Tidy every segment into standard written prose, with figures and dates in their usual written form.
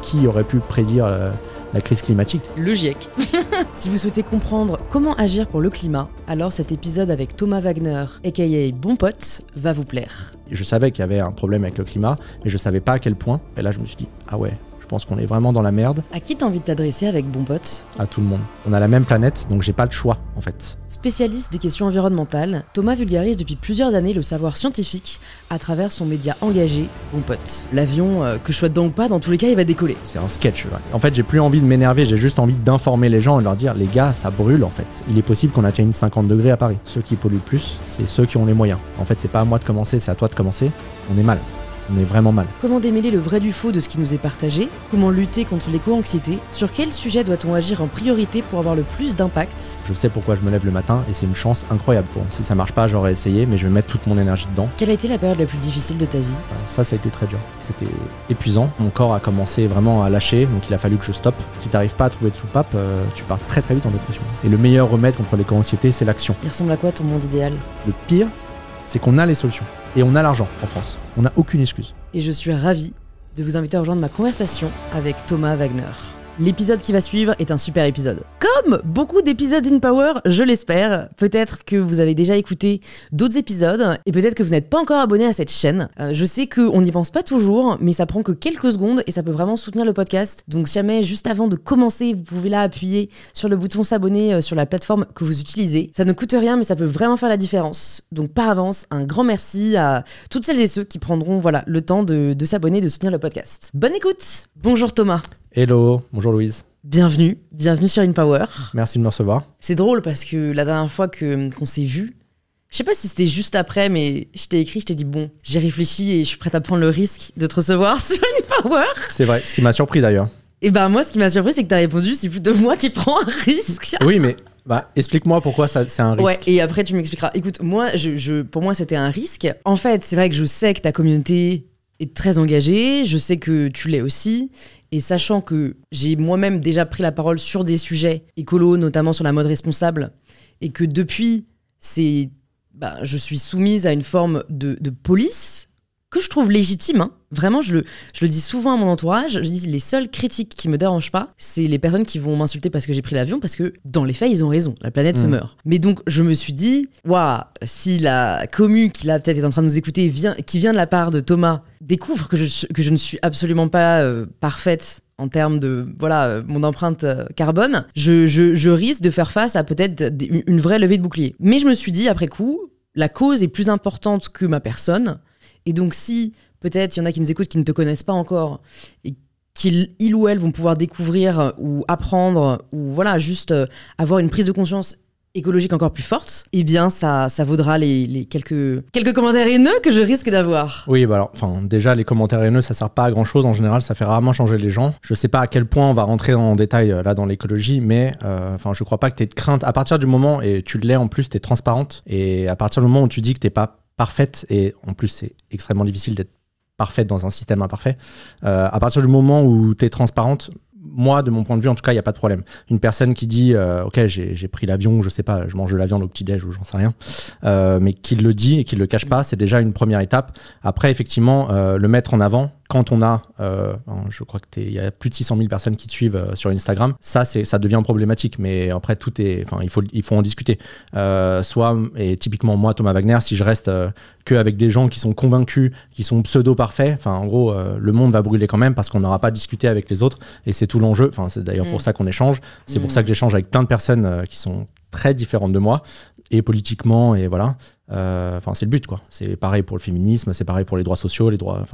qui aurait pu prédire la crise climatique? Le GIEC. Si vous souhaitez comprendre comment agir pour le climat, alors cet épisode avec Thomas Wagner, aka Bon Pote, va vous plaire. Je savais qu'il y avait un problème avec le climat, mais je savais pas à quel point. Et là, je me suis dit, ah ouais, je pense qu'on est vraiment dans la merde. À qui t'as envie de t'adresser avec Bon Pote? À tout le monde. On a la même planète, donc j'ai pas le choix, en fait. Spécialiste des questions environnementales, Thomas vulgarise depuis plusieurs années le savoir scientifique à travers son média engagé, Bon Pote. L'avion, que je sois dedans ou pas, dans tous les cas, il va décoller. C'est un sketch. Ouais. En fait, j'ai plus envie de m'énerver, j'ai juste envie d'informer les gens et de leur dire, les gars, ça brûle, en fait. Il est possible qu'on atteigne 50 degrés à Paris. Ceux qui polluent le plus, c'est ceux qui ont les moyens. En fait, c'est pas à moi de commencer, c'est à toi de commencer. On est mal. On est vraiment mal. Comment démêler le vrai du faux de ce qui nous est partagé? Comment lutter contre l'éco-anxiété? Sur quel sujet doit-on agir en priorité pour avoir le plus d'impact? Je sais pourquoi je me lève le matin et c'est une chance incroyable. Bon, si ça marche pas, j'aurais essayé, mais je vais mettre toute mon énergie dedans. Quelle a été la période la plus difficile de ta vie? Ça a été très dur. C'était épuisant. Mon corps a commencé vraiment à lâcher, donc il a fallu que je stoppe. Si t'arrives pas à trouver de soupape, tu pars très très vite en dépression. Et le meilleur remède contre l'éco-anxiété, c'est l'action. Il ressemble à quoi ton monde idéal? Le pire, c'est qu'on a les solutions. Et on a l'argent en France. On n'a aucune excuse. Et je suis ravie de vous inviter à rejoindre ma conversation avec Thomas Wagner. L'épisode qui va suivre est un super épisode. Comme beaucoup d'épisodes InPower, je l'espère. Peut-être que vous avez déjà écouté d'autres épisodes et peut-être que vous n'êtes pas encore abonné à cette chaîne. Je sais qu'on n'y pense pas toujours, mais ça prend que quelques secondes et ça peut vraiment soutenir le podcast. Donc si jamais, juste avant de commencer, vous pouvez là appuyer sur le bouton s'abonner sur la plateforme que vous utilisez. Ça ne coûte rien, mais ça peut vraiment faire la différence. Donc par avance, un grand merci à toutes celles et ceux qui prendront le temps de s'abonner, de soutenir le podcast. Bonne écoute. Bonjour Thomas. Hello, bonjour Louise. Bienvenue sur InPower. Merci de me recevoir. C'est drôle parce que la dernière fois qu'on s'est vu, je sais pas si c'était juste après, mais je t'ai écrit, je t'ai dit bon, j'ai réfléchi et je suis prête à prendre le risque de te recevoir sur InPower. C'est vrai, ce qui m'a surpris d'ailleurs. Et bah moi, ce qui m'a surpris, c'est que t'as répondu, c'est plutôt moi qui prends un risque. Oui, mais explique-moi pourquoi c'est un risque. Ouais, et après tu m'expliqueras. Écoute, moi, pour moi, c'était un risque. En fait, c'est vrai que je sais que ta communauté est très engagée, je sais que tu l'es aussi. Et sachant que j'ai moi-même déjà pris la parole sur des sujets écolos, notamment sur la mode responsable, et que depuis, je suis soumise à une forme de police que je trouve légitime. Hein. Vraiment, je le dis souvent à mon entourage, je dis les seules critiques qui me dérangent pas, c'est les personnes qui vont m'insulter parce que j'ai pris l'avion, parce que dans les faits, ils ont raison, la planète se meurt. Mais donc, je me suis dit, si la commu qui là peut-être est en train de nous écouter, qui vient de la part de Thomas, découvre que je ne suis absolument pas parfaite en termes de mon empreinte carbone, je risque de faire face à peut-être une vraie levée de bouclier. Mais je me suis dit, après coup, la cause est plus importante que ma personne. Et donc si peut-être il y en a qui nous écoutent qui ne te connaissent pas encore et qu'ils ou elles vont pouvoir découvrir ou apprendre ou juste avoir une prise de conscience écologique encore plus forte, eh bien ça vaudra les quelques commentaires haineux que je risque d'avoir. Oui, déjà les commentaires haineux ça sert pas à grand chose en général, ça fait rarement changer les gens. Je sais pas à quel point on va rentrer en détail là dans l'écologie, mais je crois pas que t'aies de crainte. À partir du moment, et tu l'es en plus, t'es transparente, et à partir du moment où tu dis que t'es pas parfaite, et en plus c'est extrêmement difficile d'être parfaite dans un système imparfait, à partir du moment où t'es transparente, moi, de mon point de vue, en tout cas, il n'y a pas de problème. Une personne qui dit ok, j'ai pris l'avion, je sais pas, je mange de la viande au petit-déj ou j'en sais rien, mais qui le dit et qui le cache pas, c'est déjà une première étape. Après, effectivement, le mettre en avant, quand on a, je crois qu'il y a plus de 600 000 personnes qui te suivent sur Instagram, ça devient problématique. Mais après, il faut en discuter. Et typiquement, moi, Thomas Wagner, si je reste qu'avec des gens qui sont convaincus, qui sont pseudo-parfaits, en gros, le monde va brûler quand même parce qu'on n'aura pas discuté avec les autres. Et c'est tout l'enjeu. C'est d'ailleurs pour ça qu'on échange. C'est pour ça que j'échange avec plein de personnes qui sont très différentes de moi, et politiquement, et voilà. C'est le but, quoi. C'est pareil pour le féminisme, c'est pareil pour les droits sociaux, les droits.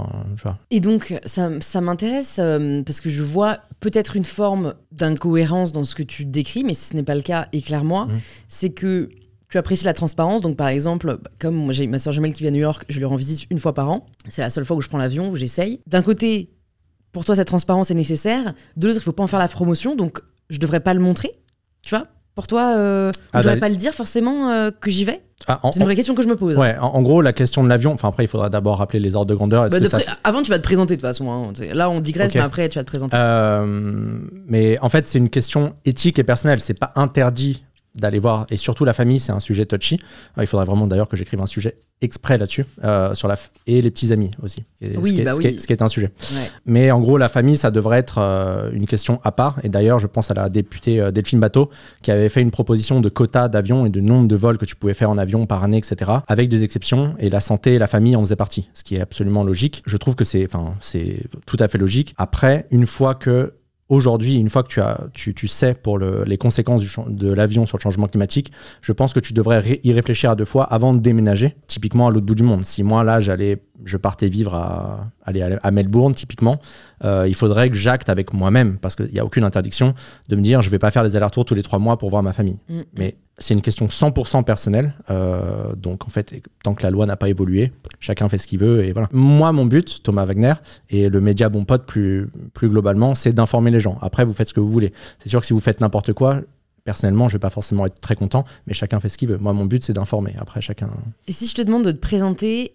Et donc, ça m'intéresse parce que je vois peut-être une forme d'incohérence dans ce que tu décris, mais si ce n'est pas le cas, éclaire-moi. C'est que tu apprécies la transparence. Donc, par exemple, comme moi, j'ai ma soeur jumelle qui vit à New York, je lui rends visite une fois par an. C'est la seule fois où je prends l'avion, où j'essaye. D'un côté, pour toi, cette transparence est nécessaire. De l'autre, il ne faut pas en faire la promotion. Donc, je ne devrais pas le montrer. Tu vois ? Pour toi, je ne devrais pas le dire forcément que j'y vais. C'est une vraie question que je me pose. Ouais, en gros, la question de l'avion, après, il faudra d'abord rappeler les ordres de grandeur. Avant, tu vas te présenter de toute façon. Hein. Là, on digresse, mais après, tu vas te présenter. Mais en fait, c'est une question éthique et personnelle. C'est pas interdit d'aller voir, et surtout la famille, c'est un sujet touchy. Il faudrait vraiment d'ailleurs que j'écrive un sujet exprès là-dessus, et les petits amis aussi, ce qui est un sujet. Ouais. Mais en gros, la famille, ça devrait être une question à part. Et d'ailleurs, je pense à la députée Delphine Batho, qui avait fait une proposition de quota d'avions et de nombre de vols que tu pouvais faire en avion par année, etc., avec des exceptions. Et la santé et la famille en faisaient partie, ce qui est absolument logique. Je trouve que c'est tout à fait logique. Après, Aujourd'hui, une fois que tu sais pour les conséquences de l'avion sur le changement climatique, je pense que tu devrais y réfléchir à 2 fois avant de déménager, typiquement à l'autre bout du monde. Si moi, là, je partais vivre à Melbourne, typiquement, il faudrait que j'acte avec moi-même, parce qu'il n'y a aucune interdiction de me dire je ne vais pas faire des allers-retours tous les 3 mois pour voir ma famille. Mais c'est une question 100% personnelle. Donc, en fait, tant que la loi n'a pas évolué, chacun fait ce qu'il veut. Et voilà. Moi, mon but, Thomas Wagner, et le média Bon Pote plus globalement, c'est d'informer les gens. Après, vous faites ce que vous voulez. C'est sûr que si vous faites n'importe quoi, personnellement, je ne vais pas forcément être très content, mais chacun fait ce qu'il veut. Moi, mon but, c'est d'informer. Après, chacun... Et si je te demande de te présenter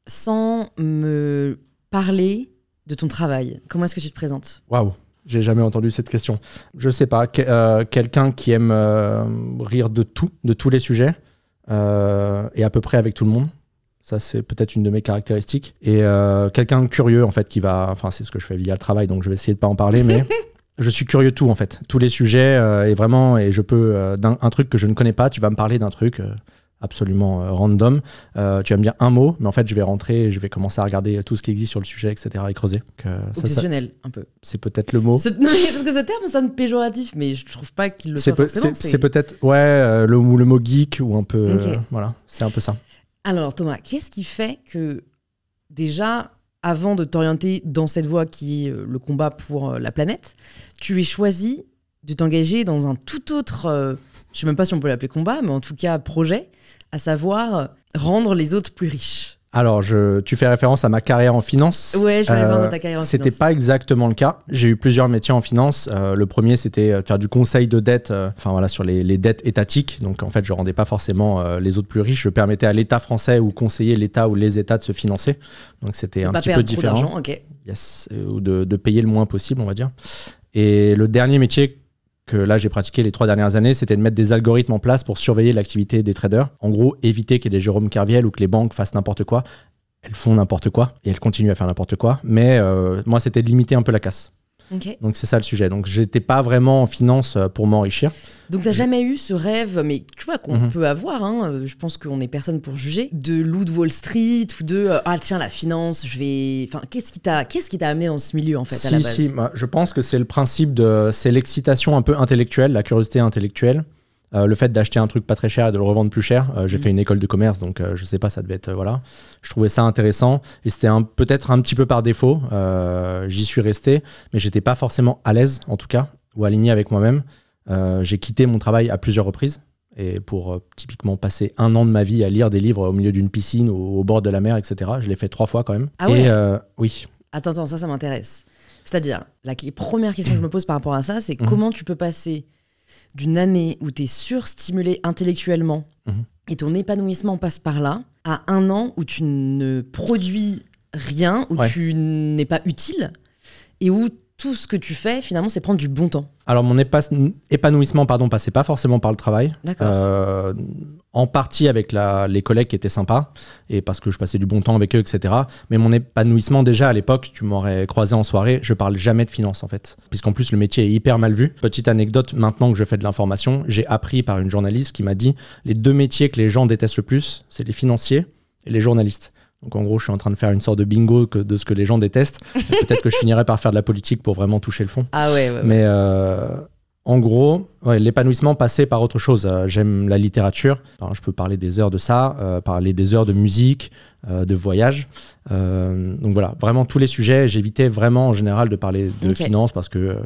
sans me parler de ton travail, comment est-ce que tu te présentes ? Waouh, j'ai jamais entendu cette question. Je sais pas, quelqu'un qui aime rire de tous les sujets, et à peu près avec tout le monde. Ça, c'est peut-être une de mes caractéristiques. Et quelqu'un de curieux, en fait, enfin, c'est ce que je fais via le travail, donc je vais essayer de pas en parler, mais je suis curieux de tout, en fait. Tous les sujets, et je peux, un truc que je ne connais pas, tu vas me parler d'un truc absolument random. Tu vas me dire un mot, mais en fait, je vais rentrer et je vais commencer à regarder tout ce qui existe sur le sujet, etc., et creuser. Obsessionnel, un peu. C'est peut-être le mot. Non, parce que ce terme sonne péjoratif, mais je trouve pas qu'il le soit forcément. C'est peut-être, le mot geek, ou un peu... Okay. Voilà, c'est un peu ça. Alors, Thomas, qu'est-ce qui fait que, déjà, avant de t'orienter dans cette voie qui est le combat pour la planète, tu aies choisi de t'engager dans un tout autre... je sais même pas si on peut l'appeler combat, mais en tout cas projet, à savoir rendre les autres plus riches. Alors, tu fais référence à ma carrière en finance. Ouais, je fais référence à ta carrière en finance. C'était pas exactement le cas. J'ai eu plusieurs métiers en finance. Le premier, c'était faire du conseil de dette, sur les dettes étatiques. Donc, en fait, je rendais pas forcément les autres plus riches. Je permettais à l'État français ou conseiller l'État ou les États de se financer. Donc, c'était un petit peu différent. Trop d'argent, ok. Yes, ou de payer le moins possible, on va dire. Et le dernier métier que là j'ai pratiqué les 3 dernières années, c'était de mettre des algorithmes en place pour surveiller l'activité des traders. En gros, éviter qu'il y ait des Jérôme Kerviel ou que les banques fassent n'importe quoi. Elles font n'importe quoi et elles continuent à faire n'importe quoi. Mais moi, c'était de limiter un peu la casse. Okay. Donc c'est ça le sujet. Donc j'étais pas vraiment en finance pour m'enrichir. Donc t'as jamais eu ce rêve, mais tu vois qu'on peut avoir, hein, je pense qu'on est personne pour juger, de loup de Wall Street ou de tiens la finance, je vais... Enfin, qu'est-ce qui t'a amené dans ce milieu en fait à la base ? Moi, je pense que c'est le principe c'est l'excitation un peu intellectuelle, la curiosité intellectuelle. Le fait d'acheter un truc pas très cher et de le revendre plus cher. J'ai fait une école de commerce, donc je sais pas, ça devait être... voilà. Je trouvais ça intéressant et c'était peut-être un petit peu par défaut. J'y suis resté, mais j'étais pas forcément à l'aise, en tout cas, ou aligné avec moi-même. J'ai quitté mon travail à plusieurs reprises et pour typiquement passer 1 an de ma vie à lire des livres au milieu d'une piscine ou au bord de la mer, etc. Je l'ai fait 3 fois quand même. Ah ouais. Oui. Attends, ça m'intéresse. C'est-à-dire, la première question que je me pose par rapport à ça, c'est comment tu peux passer d'une année où tu es surstimulé intellectuellement et ton épanouissement passe par là, à 1 an où tu ne produis rien, où tu n'es pas utile et où tout ce que tu fais, finalement, c'est prendre du bon temps. Alors, mon épanouissement, passait pas forcément par le travail. D'accord. En partie avec les collègues qui étaient sympas, et parce que je passais du bon temps avec eux, etc. Mais mon épanouissement, déjà, à l'époque, tu m'aurais croisé en soirée, je parle jamais de finance, en fait. Puisqu'en plus, le métier est hyper mal vu. Petite anecdote, maintenant que je fais de l'information, j'ai appris par une journaliste qui m'a dit les 2 métiers que les gens détestent le plus, c'est les financiers et les journalistes. Donc en gros, je suis en train de faire une sorte de bingo de ce que les gens détestent. Peut-être que je finirai par faire de la politique pour vraiment toucher le fond. Ah ouais. Mais en gros, l'épanouissement passait par autre chose. J'aime la littérature. Alors, je peux parler des heures de ça, parler des heures de musique, de voyage. Donc voilà, vraiment tous les sujets. J'évitais vraiment en général de parler de finance parce que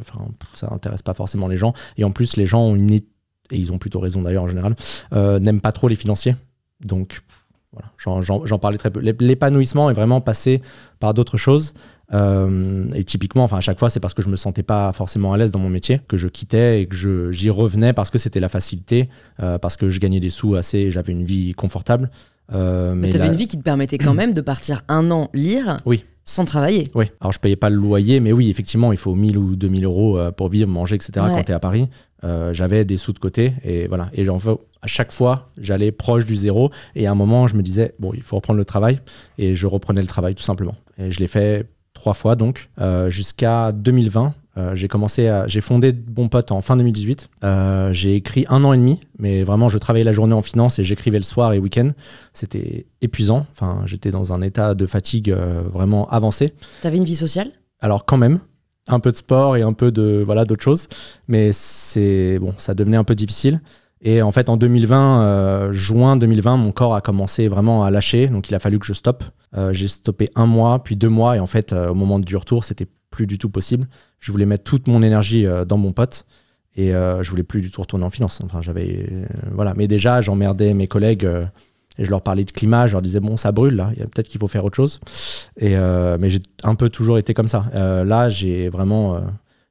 ça n'intéresse pas forcément les gens. Et en plus, les gens ont et ils ont plutôt raison d'ailleurs en général, n'aiment pas trop les financiers. Donc... voilà, j'en parlais très peu. L'épanouissement est vraiment passé par d'autres choses. Et typiquement, à chaque fois, c'est parce que je me sentais pas forcément à l'aise dans mon métier, que je quittais et que j'y revenais parce que c'était la facilité, parce que je gagnais des sous assez, j'avais une vie confortable. Mais t'avais une vie qui te permettait quand même de partir 1 an lire. Oui. sans travailler. Oui, alors je payais pas le loyer, mais oui, effectivement, il faut 1000 ou 2000 euros pour vivre, manger, etc. Quand tu es à Paris. J'avais des sous de côté et voilà. Et à chaque fois, j'allais proche du zéro. Et à un moment, je me disais, bon, il faut reprendre le travail. Et je reprenais le travail tout simplement. Et je l'ai fait 3 fois donc, jusqu'à 2020. J'ai fondé Bon Pote en fin 2018. J'ai écrit 1 an et demi, mais vraiment, je travaillais la journée en finance et j'écrivais le soir et week-end. C'était épuisant. Enfin, j'étais dans un état de fatigue vraiment avancé. T'avais une vie sociale ? Alors quand même, un peu de sport et un peu d'autres choses, mais ça devenait un peu difficile. Et en fait, en 2020, juin 2020, mon corps a commencé vraiment à lâcher, donc il a fallu que je stoppe. J'ai stoppé 1 mois, puis 2 mois, et en fait, au moment du retour, c'était plus du tout possible. Je voulais mettre toute mon énergie dans Bon Pote, et je voulais plus du tout retourner en finance. Enfin, mais déjà, j'emmerdais mes collègues. Et je leur parlais de climat, je leur disais, bon, ça brûle, là, peut-être qu'il faut faire autre chose. Mais j'ai un peu toujours été comme ça. Là, j'ai vraiment...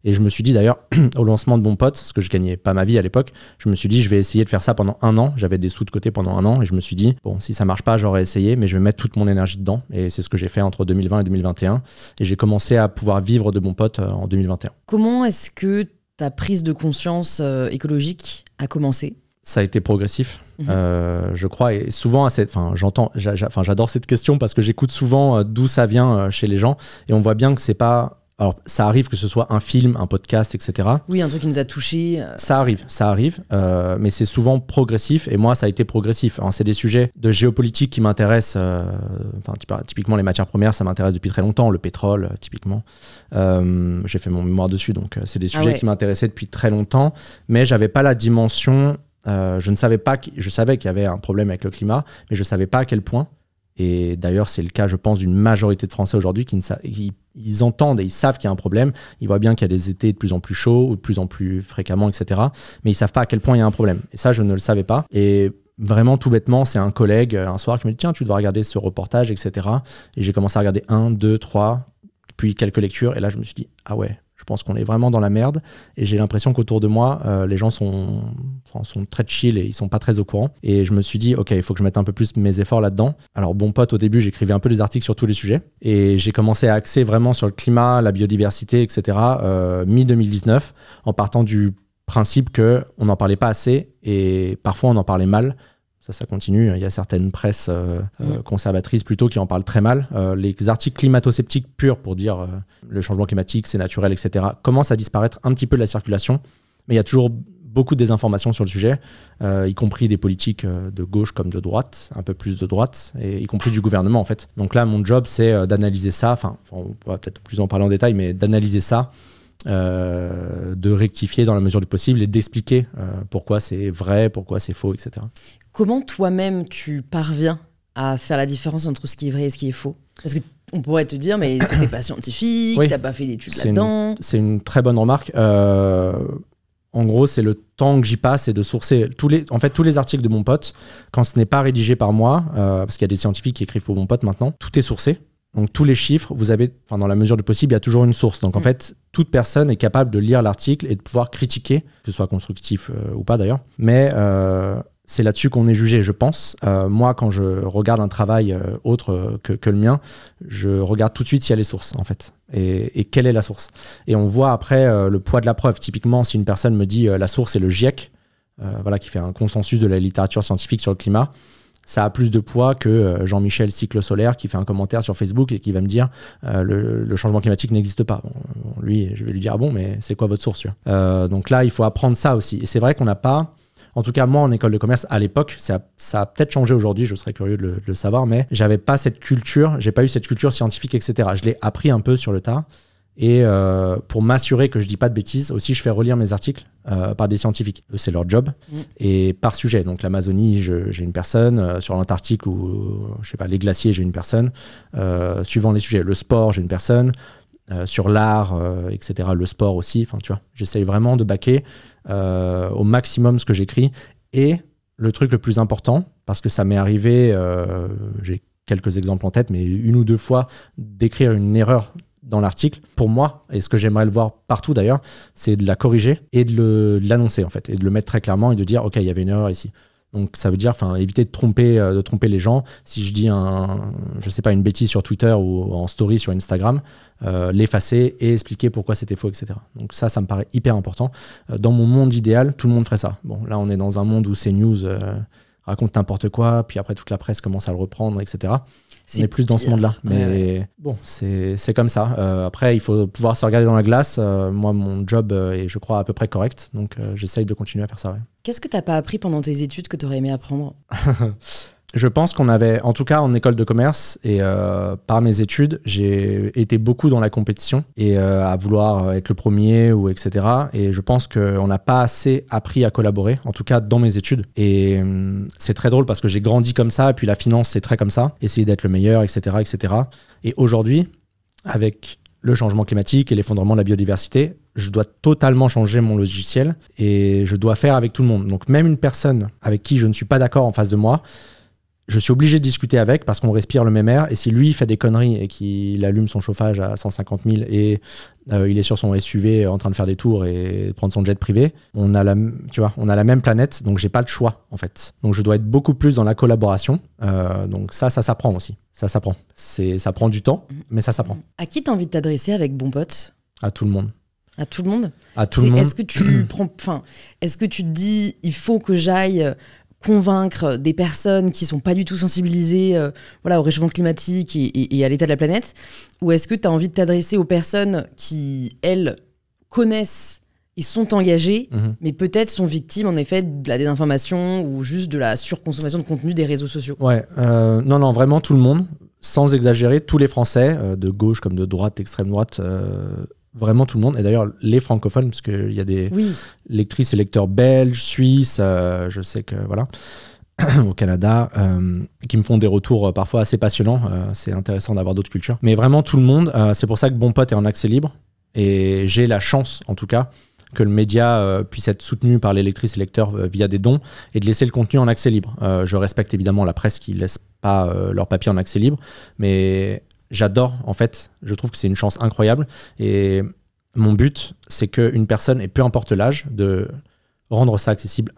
Et je me suis dit, d'ailleurs, au lancement de Bon Pote, parce que je gagnais pas ma vie à l'époque, je me suis dit, je vais essayer de faire ça pendant 1 an. J'avais des sous de côté pendant 1 an, et je me suis dit, bon, si ça marche pas, j'aurais essayé, mais je vais mettre toute mon énergie dedans. Et c'est ce que j'ai fait entre 2020 et 2021. Et j'ai commencé à pouvoir vivre de Bon Pote en 2021. Comment est-ce que ta prise de conscience écologique a commencé ? Ça a été progressif, je crois, et souvent, j'adore cette question parce que j'écoute souvent d'où ça vient chez les gens, et on voit bien que c'est pas... Alors, ça arrive que ce soit un film, un podcast, etc. Oui, un truc qui nous a touchés. Ça arrive, mais c'est souvent progressif, et moi, ça a été progressif. Alors, c'est des sujets de géopolitique qui m'intéressent, typiquement les matières premières, ça m'intéresse depuis très longtemps, le pétrole, typiquement. J'ai fait mon mémoire dessus, donc c'est des sujets qui m'intéressaient depuis très longtemps, mais j'avais pas la dimension... je savais qu'il y avait un problème avec le climat, mais je ne savais pas à quel point. Et d'ailleurs, c'est le cas, je pense, d'une majorité de Français aujourd'hui ils entendent et ils savent qu'il y a un problème. Ils voient bien qu'il y a des étés de plus en plus chauds ou de plus en plus fréquemment, etc. Mais ils ne savent pas à quel point il y a un problème. Et ça, je ne le savais pas. Et vraiment, tout bêtement, c'est un collègue un soir qui me dit « Tiens, tu dois regarder ce reportage, etc. » Et j'ai commencé à regarder 1, 2, 3, puis quelques lectures. Et là, je me suis dit « Ah ouais ». Je pense qu'on est vraiment dans la merde, et j'ai l'impression qu'autour de moi, les gens sont très chill et ils sont pas très au courant. Et je me suis dit, ok, il faut que je mette un peu plus mes efforts là-dedans. Alors, Bon Pote, au début, j'écrivais un peu des articles sur tous les sujets, et j'ai commencé à axer vraiment sur le climat, la biodiversité, etc. Mi-2019, en partant du principe qu'on n'en parlait pas assez, et parfois on en parlait mal. Ça continue. Il y a certaines presses conservatrices plutôt qui en parlent très mal. Les articles climato-sceptiques purs pour dire le changement climatique, c'est naturel, etc., commencent à disparaître un petit peu de la circulation. Mais il y a toujours beaucoup de désinformation sur le sujet, y compris des politiques de gauche comme de droite, un peu plus de droite, et y compris du gouvernement en fait. Donc là, mon job, c'est d'analyser ça. Enfin, on va peut-être plus en parler en détail, mais d'analyser ça. De rectifier dans la mesure du possible et d'expliquer pourquoi c'est vrai, pourquoi c'est faux, etc. Comment toi-même tu parviens à faire la différence entre ce qui est vrai et ce qui est faux ? Parce qu'on pourrait te dire, mais t'es pas scientifique, oui, t'as pas fait d'études là-dedans. C'est une très bonne remarque. En gros, c'est le temps que j'y passe et de sourcer tous les articles de Bon Pote, quand ce n'est pas rédigé par moi, parce qu'il y a des scientifiques qui écrivent pour Bon Pote maintenant, tout est sourcé. Donc tous les chiffres, vous avez, dans la mesure du possible, il y a toujours une source. Donc en fait, toute personne est capable de lire l'article et de pouvoir critiquer, que ce soit constructif ou pas d'ailleurs. Mais c'est là-dessus qu'on est jugé, je pense. Moi, quand je regarde un travail autre que le mien, je regarde tout de suite s'il y a les sources, en fait. Et quelle est la source. Et on voit après le poids de la preuve. Typiquement, si une personne me dit la source est le GIEC, qui fait un consensus de la littérature scientifique sur le climat, ça a plus de poids que Jean-Michel Cycle Solaire qui fait un commentaire sur Facebook et qui va me dire le changement climatique n'existe pas. Bon, lui, je vais lui dire, ah bon, mais c'est quoi votre source ? Donc là, il faut apprendre ça aussi. Et c'est vrai qu'on n'a pas... En tout cas, moi, en école de commerce, à l'époque, ça a peut-être changé aujourd'hui, je serais curieux de le savoir, mais j'avais pas cette culture, j'ai pas eu cette culture scientifique, etc. Je l'ai appris un peu sur le tas. Et pour m'assurer que je dis pas de bêtises, aussi, je fais relire mes articles par des scientifiques. Eux, c'est leur job. Et par sujet. Donc, l'Amazonie, j'ai une personne. Sur l'Antarctique ou, je sais pas, les glaciers, j'ai une personne. Suivant les sujets. Le sport, j'ai une personne. Sur l'art, etc. Le sport aussi. Enfin, tu vois, j'essaye vraiment de baquer au maximum ce que j'écris. Et le truc le plus important, parce que ça m'est arrivé, j'ai quelques exemples en tête, mais 1 ou 2 fois, d'écrire une erreur dans l'article, pour moi, et ce que j'aimerais le voir partout d'ailleurs, c'est de la corriger et de l'annoncer en fait, et de le mettre très clairement et de dire ok, il y avait une erreur ici. Donc ça veut dire éviter de tromper les gens. Si je dis une bêtise sur Twitter ou en story sur Instagram, l'effacer et expliquer pourquoi c'était faux, etc. Donc ça me paraît hyper important. Dans mon monde idéal, tout le monde ferait ça. Bon, là on est dans un monde où CNews raconte n'importe quoi, puis après toute la presse commence à le reprendre, etc. On est plus dans ce monde-là. Mais bon, c'est comme ça. Après, il faut pouvoir se regarder dans la glace. Moi, mon job est, je crois, à peu près correct. Donc, j'essaye de continuer à faire ça. Ouais. Qu'est-ce que tu n'as pas appris pendant tes études que tu aurais aimé apprendre ? Je pense qu'on avait, en tout cas en école de commerce et par mes études, j'ai été beaucoup dans la compétition et à vouloir être le premier ou etc. Et je pense qu'on n'a pas assez appris à collaborer, en tout cas dans mes études. Et c'est très drôle parce que j'ai grandi comme ça et puis la finance c'est très comme ça, essayer d'être le meilleur, etc., etc. Et aujourd'hui, avec le changement climatique et l'effondrement de la biodiversité, je dois totalement changer mon logiciel et je dois faire avec tout le monde. Donc même une personne avec qui je ne suis pas d'accord en face de moi, je suis obligé de discuter avec parce qu'on respire le même air. Et si lui, il fait des conneries et qu'il allume son chauffage à 150 000 et il est sur son SUV en train de faire des tours et prendre son jet privé, on a la même planète, donc j'ai pas le choix, en fait. Donc je dois être beaucoup plus dans la collaboration. Donc ça s'apprend aussi. Ça s'apprend. Ça prend du temps, mais ça s'apprend. À qui t'as envie de t'adresser avec Bon Pote ? À tout le monde. À tout le monde ? À tout le monde. Est-ce que tu te dis, il faut que j'aille convaincre des personnes qui sont pas du tout sensibilisées au réchauffement climatique et à l'état de la planète, ou est-ce que tu as envie de t'adresser aux personnes qui, elles, connaissent et sont engagées, mais peut-être sont victimes en effet de la désinformation ou juste de la surconsommation de contenu des réseaux sociaux ? Ouais, non, vraiment tout le monde, sans exagérer, tous les Français, de gauche comme de droite, d'extrême droite, vraiment tout le monde, et d'ailleurs les francophones, parce qu'il y a des lectrices et lecteurs belges, suisses, je sais que voilà, au Canada, qui me font des retours parfois assez passionnants. C'est intéressant d'avoir d'autres cultures. Mais vraiment tout le monde, c'est pour ça que Bon Pote est en accès libre, et j'ai la chance en tout cas que le média puisse être soutenu par les lectrices et lecteurs via des dons et de laisser le contenu en accès libre. Je respecte évidemment la presse qui ne laisse pas leur papier en accès libre, mais j'adore, en fait, je trouve que c'est une chance incroyable et mon but, c'est qu'une personne, et peu importe l'âge, de rendre ça accessible,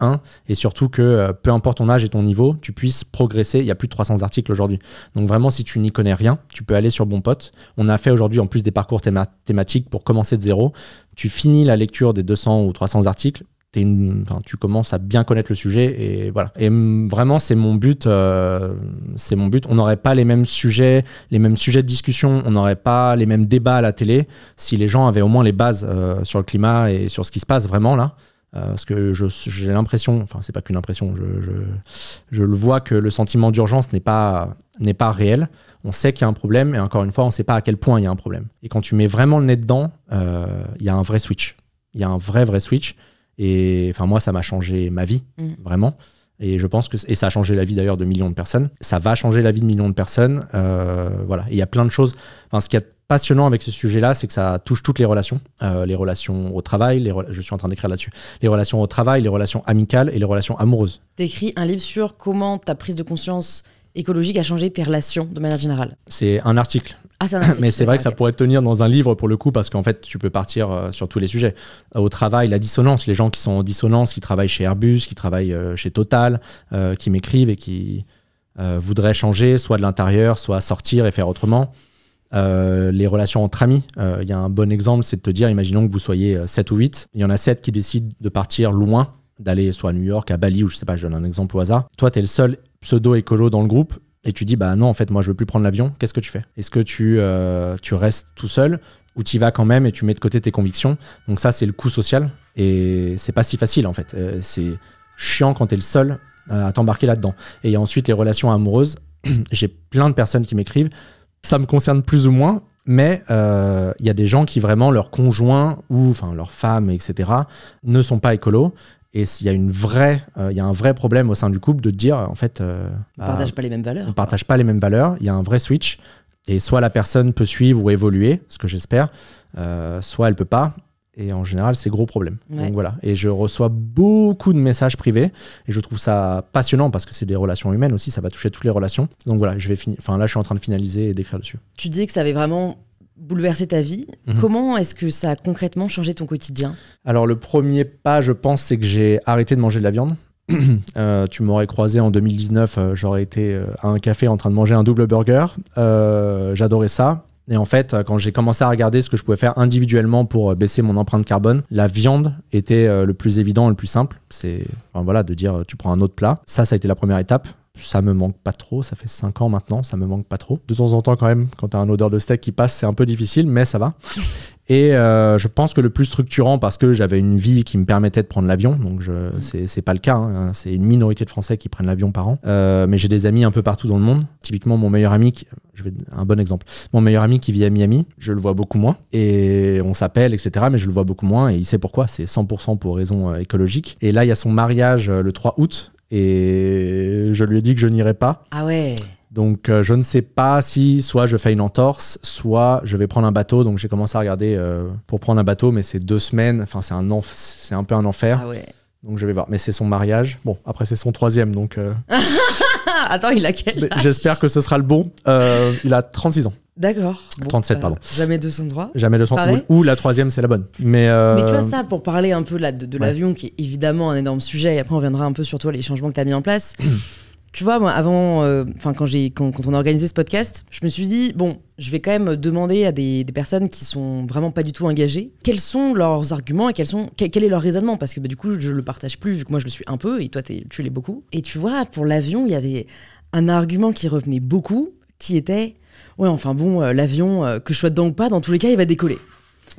et surtout que peu importe ton âge et ton niveau, tu puisses progresser. Il y a plus de 300 articles aujourd'hui. Donc vraiment, si tu n'y connais rien, tu peux aller sur Bon Pote. On a fait aujourd'hui en plus des parcours thématiques pour commencer de zéro. Tu finis la lecture des 200 ou 300 articles, tu commences à bien connaître le sujet et voilà. Et vraiment, c'est mon but. On n'aurait pas les mêmes sujets de discussion, on n'aurait pas les mêmes débats à la télé si les gens avaient au moins les bases sur le climat et sur ce qui se passe vraiment là. Parce que j'ai l'impression, enfin c'est pas qu'une impression, je le vois que le sentiment d'urgence n'est pas réel. On sait qu'il y a un problème et encore une fois, on ne sait pas à quel point il y a un problème. Et quand tu mets vraiment le nez dedans, il y a un vrai switch. Il y a un vrai switch. Et enfin moi ça m'a changé ma vie vraiment, et je pense que ça a changé la vie d'ailleurs de millions de personnes, ça va changer la vie de millions de personnes, voilà. Et il y a plein de choses, ce qui est passionnant avec ce sujet là, c'est que ça touche toutes les relations au travail, je suis en train d'écrire là-dessus, les relations au travail, les relations amicales et les relations amoureuses. T'écris un livre sur comment ta prise de conscience écologique a changé tes relations de manière générale. C'est un article. Mais c'est vrai que ça pourrait tenir dans un livre pour le coup, parce qu'en fait tu peux partir sur tous les sujets. Au travail, la dissonance, les gens qui sont en dissonance, qui travaillent chez Airbus, qui travaillent chez Total, qui m'écrivent et qui voudraient changer soit de l'intérieur, soit sortir et faire autrement. Les relations entre amis, il y a un bon exemple, c'est de te dire, imaginons que vous soyez 7 ou 8, il y en a 7 qui décident de partir loin, d'aller soit à New York, à Bali, ou je sais pas, je donne un exemple au hasard. Toi t'es le seul pseudo-écolo dans le groupe, et tu dis, bah non, en fait, moi, je veux plus prendre l'avion. Qu'est-ce que tu fais ? Est-ce que tu restes tout seul ou tu y vas quand même et tu mets de côté tes convictions ? Donc ça, c'est le coût social. Et c'est pas si facile, en fait. C'est chiant quand t'es le seul à t'embarquer là-dedans. Et il y a ensuite les relations amoureuses. J'ai plein de personnes qui m'écrivent. Ça me concerne plus ou moins, mais il y a des gens qui vraiment, leurs conjoints ou leurs femmes, etc., ne sont pas écolos. Et il y a un vrai problème au sein du couple de dire, en fait... on ne partage pas les mêmes valeurs. On ne partage pas les mêmes valeurs. Il y a un vrai switch. Et soit la personne peut suivre ou évoluer, ce que j'espère, soit elle ne peut pas. Et en général, c'est gros problème. Ouais. Donc voilà. Et je reçois beaucoup de messages privés. Et je trouve ça passionnant parce que c'est des relations humaines aussi. Ça va toucher toutes les relations. Donc voilà, là, je suis en train de finaliser et d'écrire dessus. Tu dis que ça avait vraiment... bouleverser ta vie. Comment est-ce que ça a concrètement changé ton quotidien ? Alors le premier pas, je pense, c'est que j'ai arrêté de manger de la viande. Tu m'aurais croisé en 2019, j'aurais été à un café en train de manger un double burger. J'adorais ça. Et en fait, quand j'ai commencé à regarder ce que je pouvais faire individuellement pour baisser mon empreinte carbone, la viande était le plus évident et le plus simple. C'est de dire tu prends un autre plat. Ça a été la première étape. Ça me manque pas trop, ça fait 5 ans maintenant, ça me manque pas trop. De temps en temps quand même, quand t'as un odeur de steak qui passe, c'est un peu difficile, mais ça va. Et je pense que le plus structurant, parce que j'avais une vie qui me permettait de prendre l'avion, donc c'est pas le cas, hein, c'est une minorité de Français qui prennent l'avion par an, mais j'ai des amis un peu partout dans le monde. Typiquement mon meilleur ami, un bon exemple, mon meilleur ami qui vit à Miami, je le vois beaucoup moins, et on s'appelle, etc., mais je le vois beaucoup moins, et il sait pourquoi, c'est 100% pour raison écologique. Et là, il y a son mariage le 3 août, et je lui ai dit que je n'irai pas. Ah ouais. Donc je ne sais pas si soit je fais une entorse, soit je vais prendre un bateau. Donc j'ai commencé à regarder pour prendre un bateau, mais c'est 2 semaines. Enfin c'est un peu un enfer. Ah ouais. Donc je vais voir. Mais c'est son mariage. Bon, après c'est son 3e, donc... Attends, il a quel âge? J'espère que ce sera le bon. Il a 36 ans. D'accord. Bon, 37, pardon. Jamais 203. Jamais 203. Ou la 3e, c'est la bonne. Mais tu vois ça, pour parler un peu là, de l'avion, qui est évidemment un énorme sujet, et après on reviendra un peu sur toi, les changements que tu as mis en place. Tu vois, moi, avant, quand on a organisé ce podcast, je me suis dit, bon, je vais quand même demander à des personnes qui sont vraiment pas du tout engagées, quels sont leurs arguments et quel est leur raisonnement, parce que du coup, je le partage plus, vu que moi, je le suis un peu, et toi, tu l'es beaucoup. Et tu vois, pour l'avion, il y avait un argument qui revenait beaucoup, qui était, ouais, enfin bon, l'avion, que je sois dedans ou pas, dans tous les cas, il va décoller.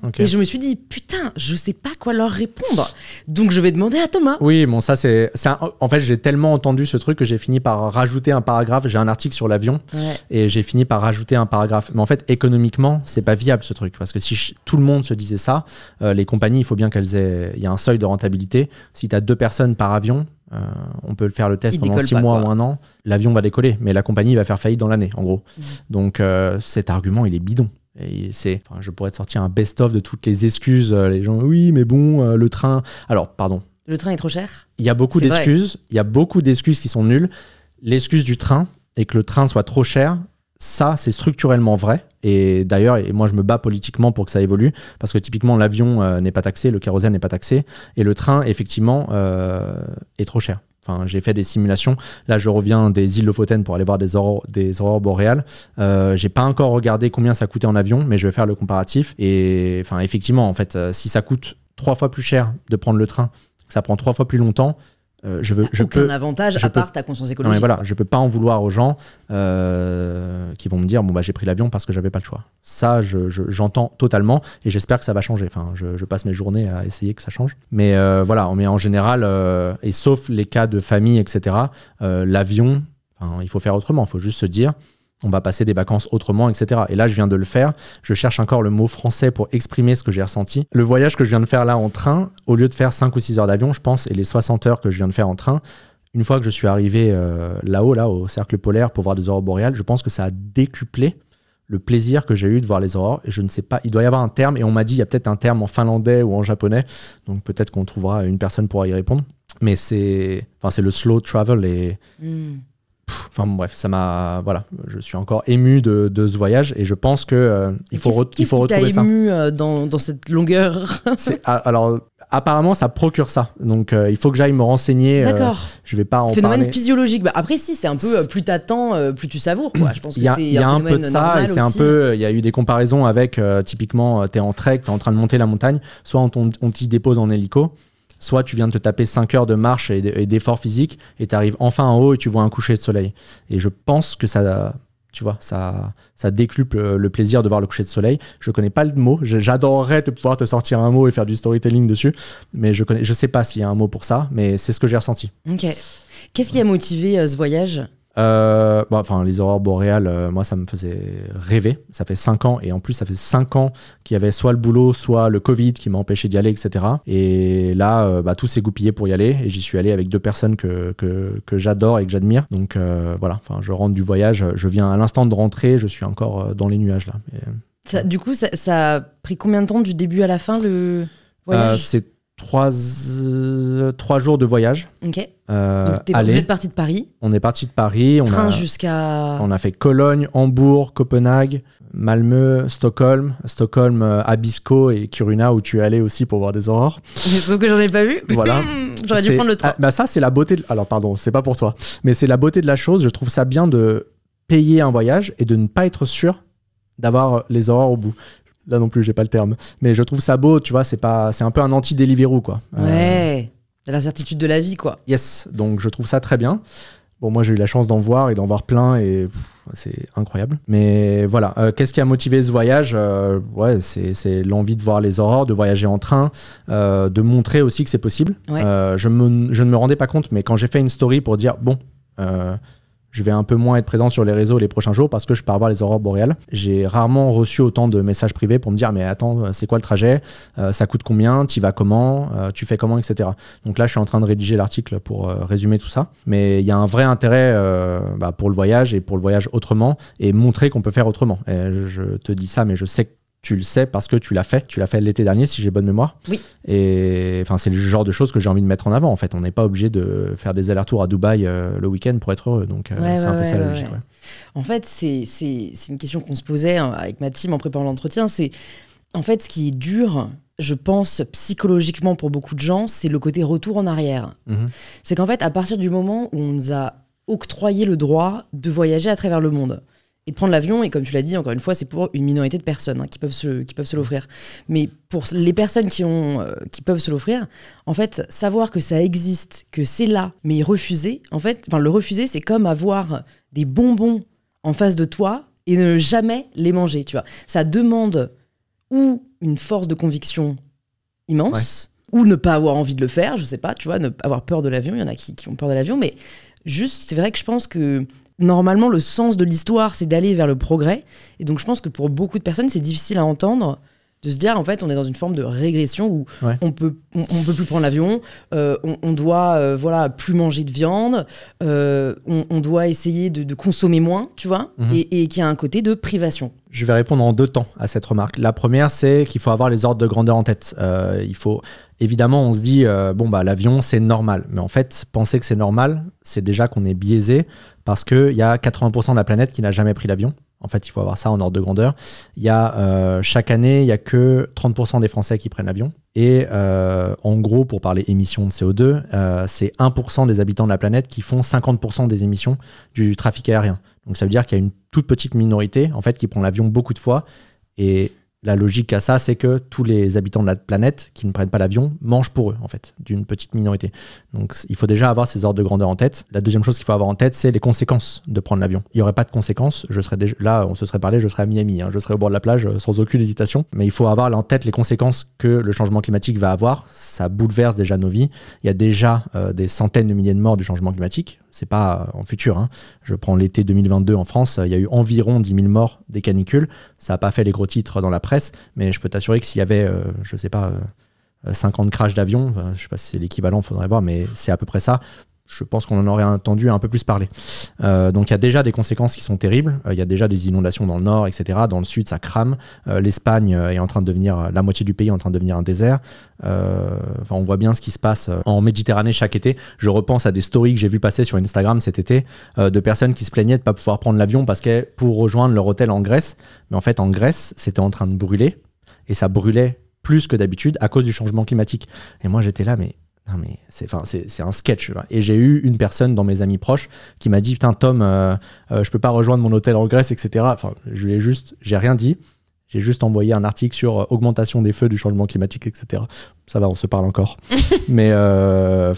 Okay. Et je me suis dit, putain, je sais pas quoi leur répondre. Donc je vais demander à Thomas. Oui, bon, ça c'est en fait, j'ai tellement entendu ce truc que j'ai fini par rajouter un paragraphe. J'ai un article sur l'avion et j'ai fini par rajouter un paragraphe. Mais en fait, économiquement, c'est pas viable ce truc. Parce que si tout le monde se disait ça, les compagnies, il faut bien qu'elles aient... Il y a un seuil de rentabilité. Si tu as 2 personnes par avion, on peut faire le test pendant 6 mois ou 1 an. L'avion va décoller, mais la compagnie va faire faillite dans l'année, en gros. Donc cet argument, il est bidon. Et je pourrais te sortir un best-of de toutes les excuses. Les gens, oui, mais bon, le train... Alors, pardon. Le train est trop cher ? Il y a beaucoup d'excuses. Il y a beaucoup d'excuses qui sont nulles. L'excuse du train et que le train soit trop cher, ça, c'est structurellement vrai. Et d'ailleurs, moi, je me bats politiquement pour que ça évolue. Parce que typiquement, l'avion n'est pas taxé, le kérosène n'est pas taxé. Et le train, effectivement, est trop cher. Enfin, j'ai fait des simulations. Là, je reviens des îles Lofoten pour aller voir des aurores boréales. J'ai pas encore regardé combien ça coûtait en avion, mais je vais faire le comparatif. Et enfin, effectivement, en fait, si ça coûte 3 fois plus cher de prendre le train, que ça prend 3 fois plus longtemps, aucun avantage à part ta conscience écologique. Non, mais voilà, je peux pas en vouloir aux gens qui vont me dire bon bah j'ai pris l'avion parce que j'avais pas le choix. Ça, j'entends totalement et j'espère que ça va changer. Enfin, je passe mes journées à essayer que ça change. Mais voilà, mais en général, et sauf les cas de famille, etc. L'avion, il faut faire autrement. Il faut juste se dire on va passer des vacances autrement, etc. Et là, je viens de le faire. Je cherche encore le mot français pour exprimer ce que j'ai ressenti. Le voyage que je viens de faire là en train, au lieu de faire 5 ou 6 heures d'avion, je pense, et les 60 heures que je viens de faire en train, une fois que je suis arrivé là-haut, là, au cercle polaire pour voir des aurores boréales, je pense que ça a décuplé le plaisir que j'ai eu de voir les aurores. Et je ne sais pas, il doit y avoir un terme, et on m'a dit, il y a peut-être un terme en finlandais ou en japonais, donc peut-être qu'on trouvera une personne pour y répondre. Mais c'est le slow travel et... Enfin bon, bref, ça m'a... Voilà, je suis encore ému de ce voyage et je pense qu'il faut retrouver ça. Qu'est-ce qui t'a ému dans cette longueur? Alors, apparemment, ça procure ça. Donc, il faut que j'aille me renseigner. D'accord. Je vais pas en phénomène parler. Physiologique. Bah, après, si, c'est un peu plus t'attends, plus tu savoures, quoi. Je pense que c'est il y a un peu de ça et c'est un peu... Il y a eu des comparaisons avec, typiquement, t'es en trek, t'es en train de monter la montagne, soit on t'y dépose en hélico, soit tu viens de te taper 5 heures de marche et d'effort physique et tu arrives enfin en haut et tu vois un coucher de soleil. Et je pense que ça décuple le plaisir de voir le coucher de soleil. Je connais pas le mot. J'adorerais pouvoir te sortir un mot et faire du storytelling dessus. Mais je sais pas s'il y a un mot pour ça, mais c'est ce que j'ai ressenti. Ok. Qu'est-ce qui a motivé ce voyage ? Les aurores boréales, moi ça me faisait rêver. Ça fait 5 ans et en plus ça fait 5 ans qu'il y avait soit le boulot, soit le Covid qui m'a empêché d'y aller, etc. Et là, tout s'est goupillé pour y aller et j'y suis allé avec 2 personnes que j'adore et que j'admire. Donc voilà, je rentre du voyage, je viens à l'instant de rentrer, je suis encore dans les nuages là. Du coup, ça a pris combien de temps du début à la fin le voyage ? C'est 3 jours de voyage. Ok. Donc vous êtes parti de Paris. On est parti de Paris. Train jusqu'à... On a fait Cologne, Hambourg, Copenhague, Malmö, Stockholm, Abisko et Kiruna où tu es allé aussi pour voir des aurores. Sauf que j'en ai pas vu. Voilà. J'aurais dû prendre le train. Ça, c'est la beauté. Alors, pardon, c'est pas pour toi. Mais c'est la beauté de la chose. Je trouve ça bien de payer un voyage et de ne pas être sûr d'avoir les aurores au bout. Là non plus, j'ai pas le terme. Mais je trouve ça beau, tu vois, c'est un peu un anti-Deliveroo, quoi. Ouais, l'incertitude de la vie, quoi. Yes, donc je trouve ça très bien. Bon, moi, j'ai eu la chance d'en voir et d'en voir plein et c'est incroyable. Mais voilà, qu'est-ce qui a motivé ce voyage ? Ouais, c'est l'envie de voir les aurores, de voyager en train, de montrer aussi que c'est possible. Ouais. Je ne me rendais pas compte, mais quand j'ai fait une story pour dire, bon... je vais un peu moins être présent sur les réseaux les prochains jours parce que je pars voir les aurores boréales. J'ai rarement reçu autant de messages privés pour me dire mais attends, c'est quoi le trajet ? Ça coûte combien ? T'y vas comment ? Tu fais comment ? Etc. Donc là, je suis en train de rédiger l'article pour résumer tout ça. Mais il y a un vrai intérêt pour le voyage et pour le voyage autrement et montrer qu'on peut faire autrement. Et je te dis ça, mais je sais que tu le sais parce que tu l'as fait. Tu l'as fait l'été dernier, si j'ai bonne mémoire. Oui. Et enfin, c'est le genre de choses que j'ai envie de mettre en avant. En fait, on n'est pas obligé de faire des allers-retours à Dubaï le week-end pour être heureux. Donc, c'est un peu ça la logique. Ouais. En fait, c'est une question qu'on se posait avec ma team en préparant l'entretien. C'est en fait ce qui est dur, je pense, psychologiquement pour beaucoup de gens, c'est le côté retour en arrière. C'est qu'en fait, à partir du moment où on nous a octroyé le droit de voyager à travers le monde, et de prendre l'avion, et comme tu l'as dit, encore une fois, c'est pour une minorité de personnes qui peuvent se l'offrir. Mais pour les personnes qui peuvent se l'offrir, en fait, savoir que ça existe, que c'est là, mais refuser, en fait, le refuser, c'est comme avoir des bonbons en face de toi et ne jamais les manger, tu vois. Ça demande ou une force de conviction immense, ou ne pas avoir envie de le faire, je sais pas, tu vois, ne pas avoir peur de l'avion. Il y en a qui ont peur de l'avion, mais juste, c'est vrai que je pense que normalement, le sens de l'histoire, c'est d'aller vers le progrès. Et donc, je pense que pour beaucoup de personnes, c'est difficile à entendre de se dire, en fait, on est dans une forme de régression où on peut plus prendre l'avion, on doit plus manger de viande, on doit essayer de consommer moins, tu vois, et qu'il y a un côté de privation. Je vais répondre en 2 temps à cette remarque. La première, c'est qu'il faut avoir les ordres de grandeur en tête. Évidemment, on se dit, l'avion, c'est normal. Mais en fait, penser que c'est normal, c'est déjà qu'on est biaisé parce qu'il y a 80% de la planète qui n'a jamais pris l'avion. En fait, il faut avoir ça en ordre de grandeur. Il y a, chaque année, il n'y a que 30% des Français qui prennent l'avion. Et en gros, pour parler émissions de CO2, c'est 1% des habitants de la planète qui font 50% des émissions du trafic aérien. Donc ça veut dire qu'il y a une toute petite minorité en fait, qui prend l'avion beaucoup de fois. Et la logique à ça, c'est que tous les habitants de la planète qui ne prennent pas l'avion mangent pour eux, en fait, d'une petite minorité. Donc, il faut déjà avoir ces ordres de grandeur en tête. La deuxième chose qu'il faut avoir en tête, c'est les conséquences de prendre l'avion. Il n'y aurait pas de conséquences. Là, on se serait parlé, je serais à Miami. Je serais au bord de la plage sans aucune hésitation. Mais il faut avoir en tête les conséquences que le changement climatique va avoir. Ça bouleverse déjà nos vies. Il y a déjà des centaines de milliers de morts du changement climatique. C'est pas en futur. Je prends l'été 2022 en France, il y a eu environ 10 000 morts des canicules. Ça n'a pas fait les gros titres dans la presse, mais je peux t'assurer que s'il y avait, 50 crashs d'avions, je sais pas si c'est l'équivalent, il faudrait voir, mais c'est à peu près ça. Je pense qu'on en aurait entendu un peu plus parler. Donc il y a déjà des conséquences qui sont terribles. Il y a déjà des inondations dans le nord, etc. Dans le sud, ça crame. L'Espagne est en train de devenir, la moitié du pays est en train de devenir un désert. On voit bien ce qui se passe en Méditerranée chaque été. Je repense à des stories que j'ai vu passer sur Instagram cet été de personnes qui se plaignaient de ne pas pouvoir prendre l'avion pour rejoindre leur hôtel en Grèce. Mais en fait, en Grèce, c'était en train de brûler. Et ça brûlait plus que d'habitude à cause du changement climatique. Et moi, j'étais là, mais... Non mais c'est un sketch. Et j'ai eu une personne dans mes amis proches qui m'a dit putain Tom, je peux pas rejoindre mon hôtel en Grèce, etc. Enfin, j'ai rien dit. J'ai juste envoyé un article sur augmentation des feux du changement climatique, etc. Ça va, on se parle encore. Mais en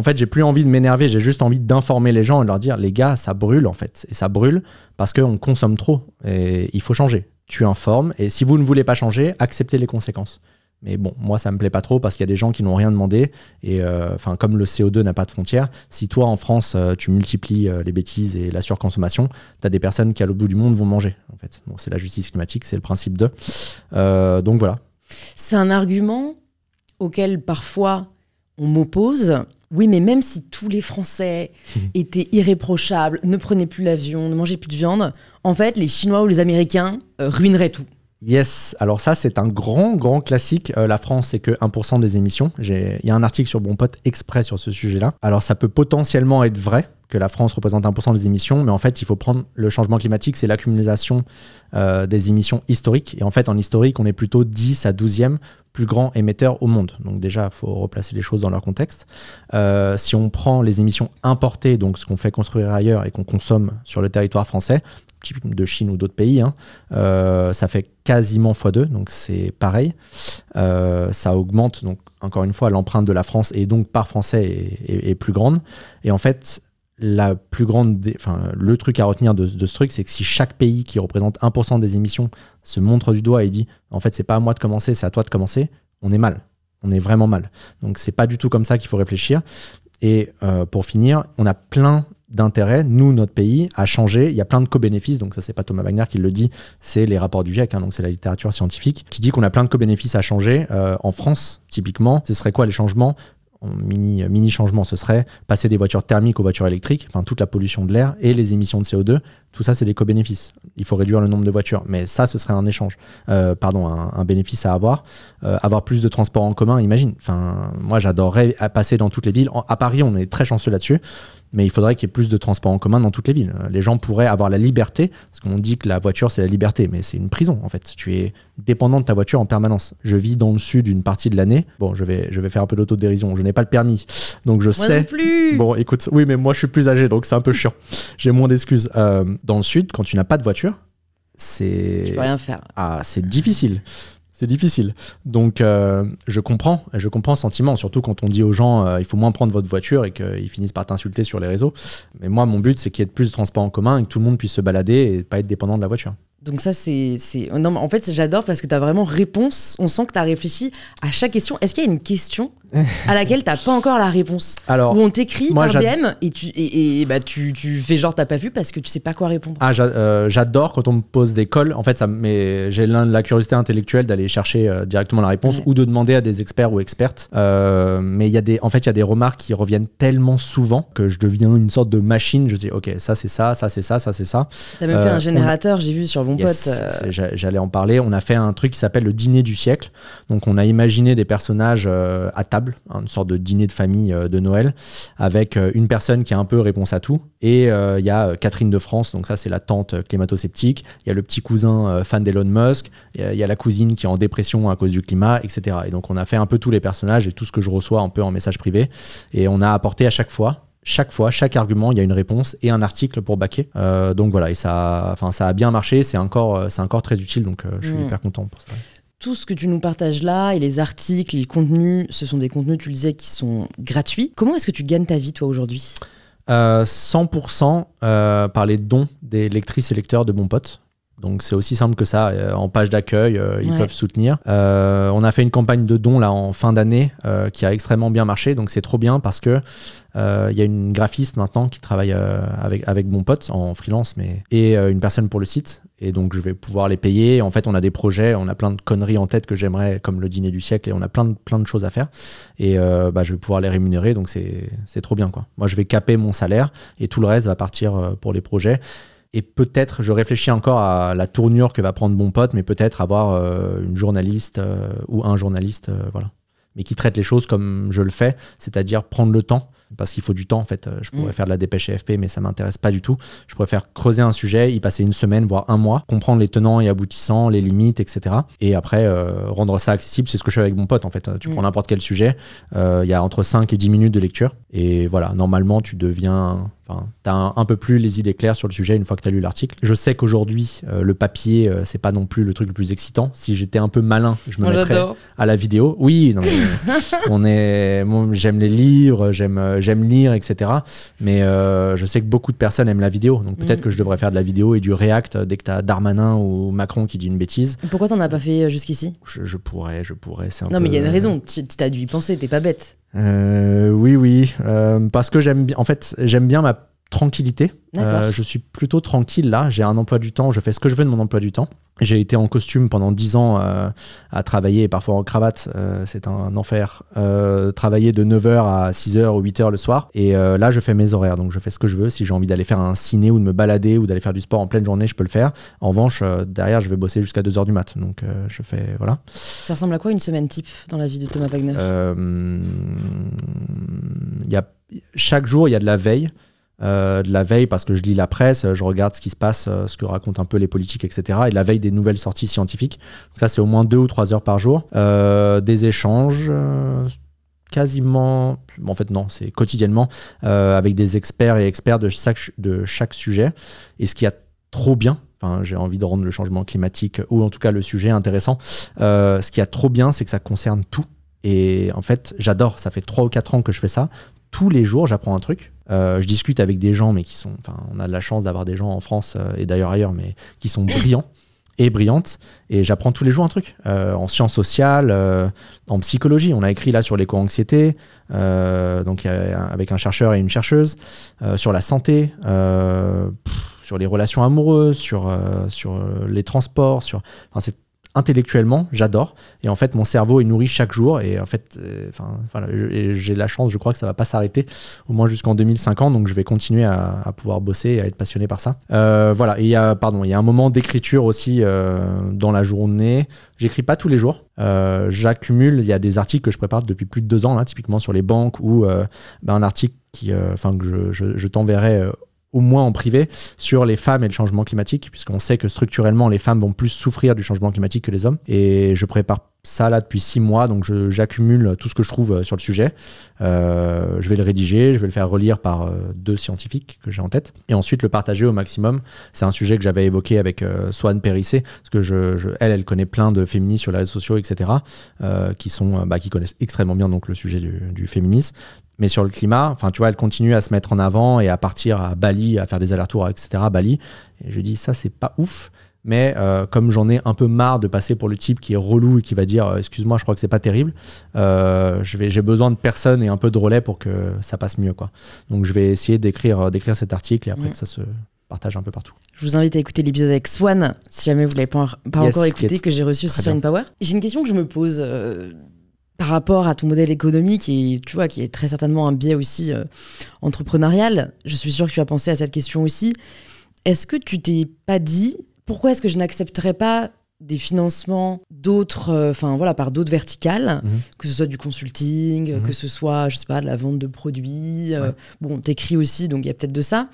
fait, j'ai plus envie de m'énerver. J'ai juste envie d'informer les gens et de leur dire les gars, ça brûle en fait. Et ça brûle parce qu'on consomme trop. Et il faut changer. Tu informes. Et si vous ne voulez pas changer, acceptez les conséquences. Mais bon, moi, ça me plaît pas trop parce qu'il y a des gens qui n'ont rien demandé. Et comme le CO2 n'a pas de frontières, si toi, en France, tu multiplies les bêtises et la surconsommation, tu as des personnes qui, à l'autre bout du monde, vont manger. En fait. Bon, c'est la justice climatique, c'est le principe de. Donc voilà. C'est un argument auquel, parfois, on m'oppose. Oui, mais même si tous les Français étaient irréprochables, ne prenaient plus l'avion, ne mangeaient plus de viande, en fait, les Chinois ou les Américains ruineraient tout. Yes, alors ça c'est un grand classique. La France c'est que 1% des émissions. Il y a un article sur Bon Pote exprès sur ce sujet-là. Alors ça peut potentiellement être vrai que la France représente 1% des émissions, mais en fait il faut prendre le changement climatique, c'est l'accumulation des émissions historiques. Et en fait en historique on est plutôt 10 à 12e plus grand émetteur au monde. Donc déjà il faut replacer les choses dans leur contexte. Si on prend les émissions importées, donc ce qu'on fait construire ailleurs et qu'on consomme sur le territoire français, type de Chine ou d'autres pays, ça fait quasiment x2, donc c'est pareil. Ça augmente, donc encore une fois, l'empreinte de la France et donc par français est plus grande. Et en fait, le truc à retenir de ce truc, c'est que si chaque pays qui représente 1% des émissions se montre du doigt et dit « en fait, c'est pas à moi de commencer, c'est à toi de commencer », on est mal. On est vraiment mal. Donc c'est pas du tout comme ça qu'il faut réfléchir. Et pour finir, on a plein d'intérêt, nous, notre pays, à changer. Il y a plein de co-bénéfices, donc ça, c'est pas Thomas Wagner qui le dit, c'est les rapports du GIEC, donc c'est la littérature scientifique, qui dit qu'on a plein de co-bénéfices à changer. En France, typiquement, ce serait quoi les changements ? Mini changement, ce serait passer des voitures thermiques aux voitures électriques, enfin toute la pollution de l'air et les émissions de CO2, tout ça c'est des co-bénéfices. Il faut réduire le nombre de voitures, mais ça ce serait un échange, un bénéfice à avoir. Avoir plus de transports en commun, imagine. Enfin, moi j'adorerais passer dans toutes les villes. À Paris on est très chanceux là-dessus, mais il faudrait qu'il y ait plus de transports en commun dans toutes les villes. Les gens pourraient avoir la liberté, parce qu'on dit que la voiture c'est la liberté, mais c'est une prison en fait. Tu es dépendant de ta voiture en permanence. Je vis dans le sud une partie de l'année. Bon, je vais faire un peu d'autodérision. Je n'ai pas le permis, donc je sais. Moi non plus. Bon, écoute, oui, mais moi je suis plus âgé, donc c'est un peu chiant. J'ai moins d'excuses. Dans le sud, quand tu n'as pas de voiture, Tu peux rien faire. Ah, c'est difficile. C'est difficile. Donc, je comprends le sentiment, surtout quand on dit aux gens il faut moins prendre votre voiture et qu'ils finissent par t'insulter sur les réseaux. Mais moi, mon but, c'est qu'il y ait plus de transports en commun et que tout le monde puisse se balader et pas être dépendant de la voiture. Donc ça, Non, mais en fait, j'adore parce que tu as vraiment réponse. On sent que tu as réfléchi à chaque question. Est-ce qu'il y a une question à laquelle tu n'as pas encore la réponse? Alors, où on t'écrit par DM et tu fais genre t'as pas vu parce que tu sais pas quoi répondre. Ah, j'adore quand on me pose des calls. En fait, j'ai la curiosité intellectuelle d'aller chercher directement la réponse ou de demander à des experts ou expertes. Mais il y a des remarques qui reviennent tellement souvent que je deviens une sorte de machine. Je dis ok, ça c'est ça, ça c'est ça, ça c'est ça. T'as même fait un générateur, j'ai vu sur Bon Pote. J'allais en parler. On a fait un truc qui s'appelle le dîner du siècle. Donc on a imaginé des personnages à table, une sorte de dîner de famille de Noël, avec une personne qui a un peu réponse à tout. Et il y a Catherine de France, donc ça c'est la tante climato-sceptique. Il y a le petit cousin fan d'Elon Musk. Il y a la cousine qui est en dépression à cause du climat, etc. Et donc on a fait un peu tous les personnages et tout ce que je reçois un peu en message privé. Et on a apporté à chaque fois, chaque argument, il y a une réponse et un article pour backer. Donc voilà, et ça a bien marché. C'est encore très utile, donc je suis hyper content pour ça. Tout ce que tu nous partages là, et les articles, les contenus, ce sont des contenus, tu le disais, qui sont gratuits. Comment est-ce que tu gagnes ta vie, toi, aujourd'hui ? 100% par les dons des lectrices et lecteurs de Bon Pote. Donc c'est aussi simple que ça. En page d'accueil, ils peuvent soutenir. On a fait une campagne de dons là en fin d'année qui a extrêmement bien marché. Donc c'est trop bien parce que il y a une graphiste maintenant qui travaille avec Bon Pote en freelance, et une personne pour le site. Et donc je vais pouvoir les payer. En fait, on a des projets, on a plein de conneries en tête que j'aimerais, comme le dîner du siècle, et on a plein de choses à faire. Et je vais pouvoir les rémunérer. Donc c'est trop bien, quoi. Moi, je vais caper mon salaire et tout le reste va partir pour les projets. Et peut-être, je réfléchis encore à la tournure que va prendre Bon Pote, mais peut-être avoir une journaliste ou un journaliste, voilà. Mais qui traite les choses comme je le fais, c'est-à-dire prendre le temps, parce qu'il faut du temps en fait. Je pourrais faire de la dépêche AFP, mais ça m'intéresse pas du tout. Je préfère creuser un sujet, y passer une semaine, voire un mois, comprendre les tenants et aboutissants, les limites, etc. Et après, rendre ça accessible. C'est ce que je fais avec Bon Pote en fait. Tu prends n'importe quel sujet, il y a entre 5 et 10 minutes de lecture. Et voilà, normalement, tu deviens... t'as un peu plus les idées claires sur le sujet une fois que t'as lu l'article. Je sais qu'aujourd'hui, le papier, c'est pas non plus le truc le plus excitant. Si j'étais un peu malin, je me mettrais à la vidéo. Oui, non, mais j'aime les livres, j'aime lire, etc. Mais je sais que beaucoup de personnes aiment la vidéo. Donc peut-être que je devrais faire de la vidéo et du React dès que t'as Darmanin ou Macron qui dit une bêtise. Pourquoi t'en as pas fait jusqu'ici ? Je pourrais. Non, mais il y a une raison. Tu t'as dû y penser, t'es pas bête. Oui. Parce que j'aime bien ma tranquillité. Je suis plutôt tranquille là. J'ai un emploi du temps. Je fais ce que je veux de mon emploi du temps. J'ai été en costume pendant 10 ans à travailler, parfois en cravate, c'est un enfer. Travailler de 9h à 6h ou 8h le soir. Et là, je fais mes horaires, donc je fais ce que je veux. Si j'ai envie d'aller faire un ciné ou de me balader ou d'aller faire du sport en pleine journée, je peux le faire. En revanche, derrière, je vais bosser jusqu'à 2h du mat. Donc je fais, voilà. Ça ressemble à quoi une semaine type dans la vie de Thomas Wagner? Chaque jour, il y a de la veille. Parce que je lis la presse, je regarde ce qui se passe, ce que racontent un peu les politiques, etc. Et de la veille des nouvelles sorties scientifiques. Donc ça, c'est au moins 2 ou 3 heures par jour. Des échanges, quasiment... En fait, non, c'est quotidiennement, avec des experts et experts de chaque sujet. Et ce qui a trop bien, enfin, j'ai envie de rendre le changement climatique, ou en tout cas le sujet intéressant, ce qui a trop bien, c'est que ça concerne tout. Et en fait, j'adore, ça fait 3 ou 4 ans que je fais ça. Tous les jours, j'apprends un truc. Je discute avec des gens, mais qui sont... Enfin, on a de la chance d'avoir des gens en France et d'ailleurs ailleurs, mais qui sont brillants et brillantes. Et j'apprends tous les jours un truc. En sciences sociales, en psychologie. On a écrit là sur l'éco-anxiété, donc avec un chercheur et une chercheuse, sur la santé, sur les relations amoureuses, sur les transports. Enfin, c'est intellectuellement, j'adore. Et en fait, mon cerveau est nourri chaque jour. Et en fait, j'ai la chance, je crois que ça va pas s'arrêter, au moins jusqu'en 2050. Donc, je vais continuer à pouvoir bosser et à être passionné par ça. Voilà. Et il y a un moment d'écriture aussi dans la journée. J'écris pas tous les jours. J'accumule. Il y a des articles que je prépare depuis plus de 2 ans, là, typiquement sur les banques, ou un article que je t'enverrai au moins en privé, sur les femmes et le changement climatique, puisqu'on sait que structurellement, les femmes vont plus souffrir du changement climatique que les hommes. Et je prépare ça là depuis 6 mois, donc j'accumule tout ce que je trouve sur le sujet. Je vais le rédiger, je vais le faire relire par 2 scientifiques que j'ai en tête, et ensuite le partager au maximum. C'est un sujet que j'avais évoqué avec Swan Périssé, parce que elle connaît plein de féministes sur les réseaux sociaux, etc., qui connaissent extrêmement bien donc, le sujet du féminisme. Mais sur le climat, enfin, tu vois, elle continue à se mettre en avant et à partir à Bali, à faire des allers-retours, etc. à Bali. Et je lui dis, ça, c'est pas ouf. Mais comme j'en ai un peu marre de passer pour le type qui est relou et qui va dire excuse-moi, je crois que c'est pas terrible, j'ai besoin de personnes et un peu de relais pour que ça passe mieux, quoi. Donc je vais essayer d'écrire cet article et après que ça se partage un peu partout. Je vous invite à écouter l'épisode avec Swan, si jamais vous l'avez pas encore écouté, que j'ai reçu aussi sur InPower. J'ai une question que je me pose par rapport à ton modèle économique et tu vois, qui est très certainement un biais aussi entrepreneurial. Je suis sûre que tu as pensé à cette question aussi. Est-ce que tu t'es pas dit pourquoi est-ce que je n'accepterais pas des financements d'autres, par d'autres verticales, que ce soit du consulting, que ce soit, je sais pas, de la vente de produits. Bon, t'écris aussi, donc il y a peut-être de ça,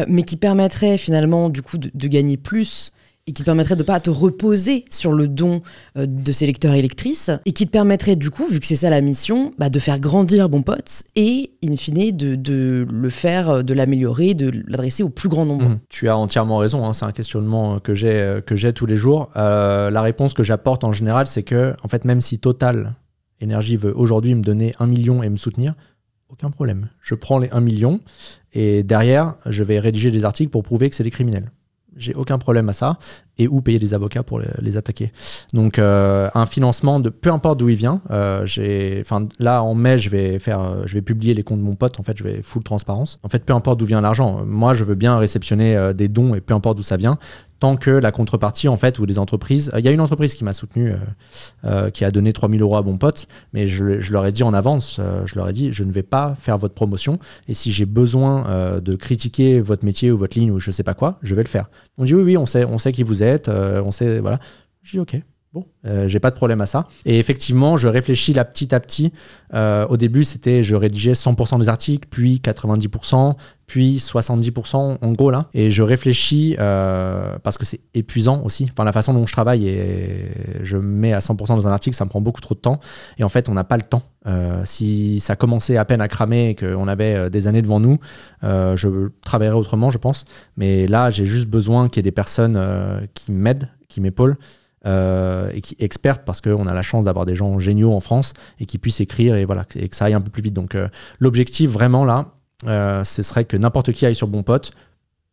mais qui permettrait finalement du coup de gagner plus et qui te permettrait de pas te reposer sur le don de ces lecteurs et lectrices, et qui te permettrait du coup, vu que c'est ça la mission, de faire grandir Bon Pote et in fine de le faire, de l'améliorer, de l'adresser au plus grand nombre. Tu as entièrement raison, hein, c'est un questionnement que j'ai tous les jours. La réponse que j'apporte en général, c'est que en fait, même si Total Énergie veut aujourd'hui me donner 1 million et me soutenir, aucun problème. Je prends les 1 million et derrière, je vais rédiger des articles pour prouver que c'est des criminels. J'ai aucun problème à ça, et ou payer des avocats pour les attaquer. Donc un financement de peu importe d'où il vient. Là en mai je vais publier les comptes de Mon Pote. En fait je vais full transparence. En fait peu importe d'où vient l'argent. Moi je veux bien réceptionner des dons et peu importe d'où ça vient. Tant que la contrepartie en fait ou des entreprises. Il y a une entreprise qui m'a soutenu, qui a donné 3 000 € à Bon Pote, mais je leur ai dit en avance, je leur ai dit je ne vais pas faire votre promotion et si j'ai besoin de critiquer votre métier ou votre ligne ou je sais pas quoi, je vais le faire. On dit oui on sait qui vous êtes, on sait voilà. Je dis ok. Bon, j'ai pas de problème à ça. Et effectivement, je réfléchis là petit à petit. Au début, je rédigeais 100% des articles, puis 90%, puis 70% en gros là. Et je réfléchis parce que c'est épuisant aussi. Enfin, la façon dont je travaille et je mets à 100% dans un article, ça me prend beaucoup trop de temps. Et en fait, on n'a pas le temps. Si ça commençait à peine à cramer et qu'on avait des années devant nous, je travaillerais autrement, je pense. Mais là, j'ai juste besoin qu'il y ait des personnes qui m'aident, qui m'épaulent. Et qui expertes parce qu'on a la chance d'avoir des gens géniaux en France et qui puissent écrire et que ça aille un peu plus vite. Donc l'objectif vraiment là, ce serait que n'importe qui aille sur Bon Pote,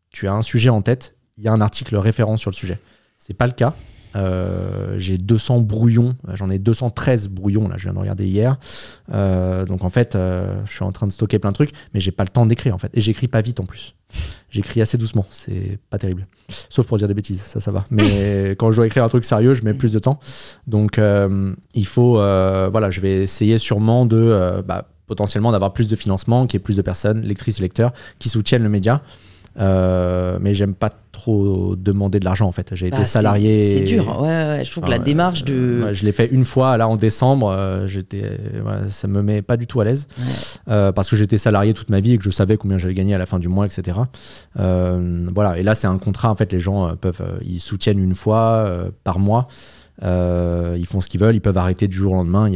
tu as un sujet en tête, il y a un article référent sur le sujet. C'est pas le cas. J'ai 200 brouillons, j'en ai 213 brouillons, là, je viens de regarder hier. Donc en fait, je suis en train de stocker plein de trucs, mais j'ai pas le temps d'écrire en fait. Et j'écris pas vite en plus. J'écris assez doucement, c'est pas terrible. Sauf pour dire des bêtises, ça va. Mais quand je dois écrire un truc sérieux, je mets plus de temps. Donc il faut, voilà, je vais essayer sûrement de potentiellement d'avoir plus de financement, qu'il y ait plus de personnes, lectrices et lecteurs, qui soutiennent le média. Mais j'aime pas trop demander de l'argent en fait. J'ai été salarié. C'est dur, ouais, je trouve que la démarche de. Je l'ai fait une fois là en décembre. Ça me met pas du tout à l'aise parce que j'étais salarié toute ma vie et que je savais combien j'allais gagner à la fin du mois, etc. Voilà. Et là, c'est un contrat en fait. Les gens ils soutiennent une fois par mois. Ils font ce qu'ils veulent, ils peuvent arrêter du jour au lendemain.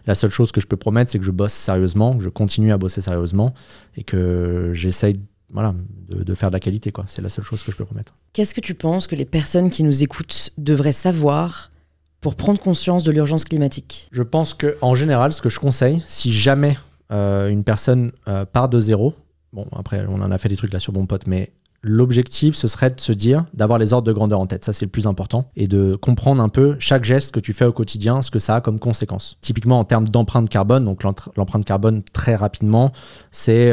La seule chose que je peux promettre, c'est que je bosse sérieusement, que je continue à bosser sérieusement et que j'essaye de faire de la qualité, quoi. C'est la seule chose que je peux promettre. Qu'est-ce que tu penses que les personnes qui nous écoutent devraient savoir pour prendre conscience de l'urgence climatique ? Je pense qu'en général, ce que je conseille, si jamais une personne part de zéro, bon, après, on en a fait des trucs là sur Bon Pote, mais l'objectif, ce serait de se dire, d'avoir les ordres de grandeur en tête. Ça, c'est le plus important. Et de comprendre un peu chaque geste que tu fais au quotidien, ce que ça a comme conséquence. Typiquement, en termes d'empreinte carbone, donc l'empreinte carbone, très rapidement, c'est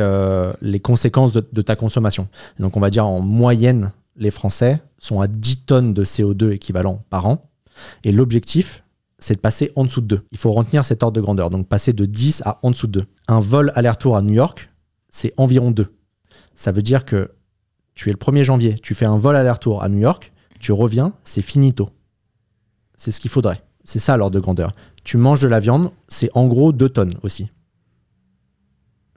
les conséquences de ta consommation. Donc, on va dire en moyenne, les Français sont à 10 tonnes de CO2 équivalent par an. Et l'objectif, c'est de passer en dessous de 2. Il faut retenir cet ordre de grandeur. Donc, passer de 10 à en dessous de 2. Un vol aller-retour à New York, c'est environ 2. Ça veut dire que tu es le 1er janvier, tu fais un vol aller-retour à New York, tu reviens, c'est finito. C'est ce qu'il faudrait. C'est ça l'ordre de grandeur. Tu manges de la viande, c'est en gros 2 tonnes aussi.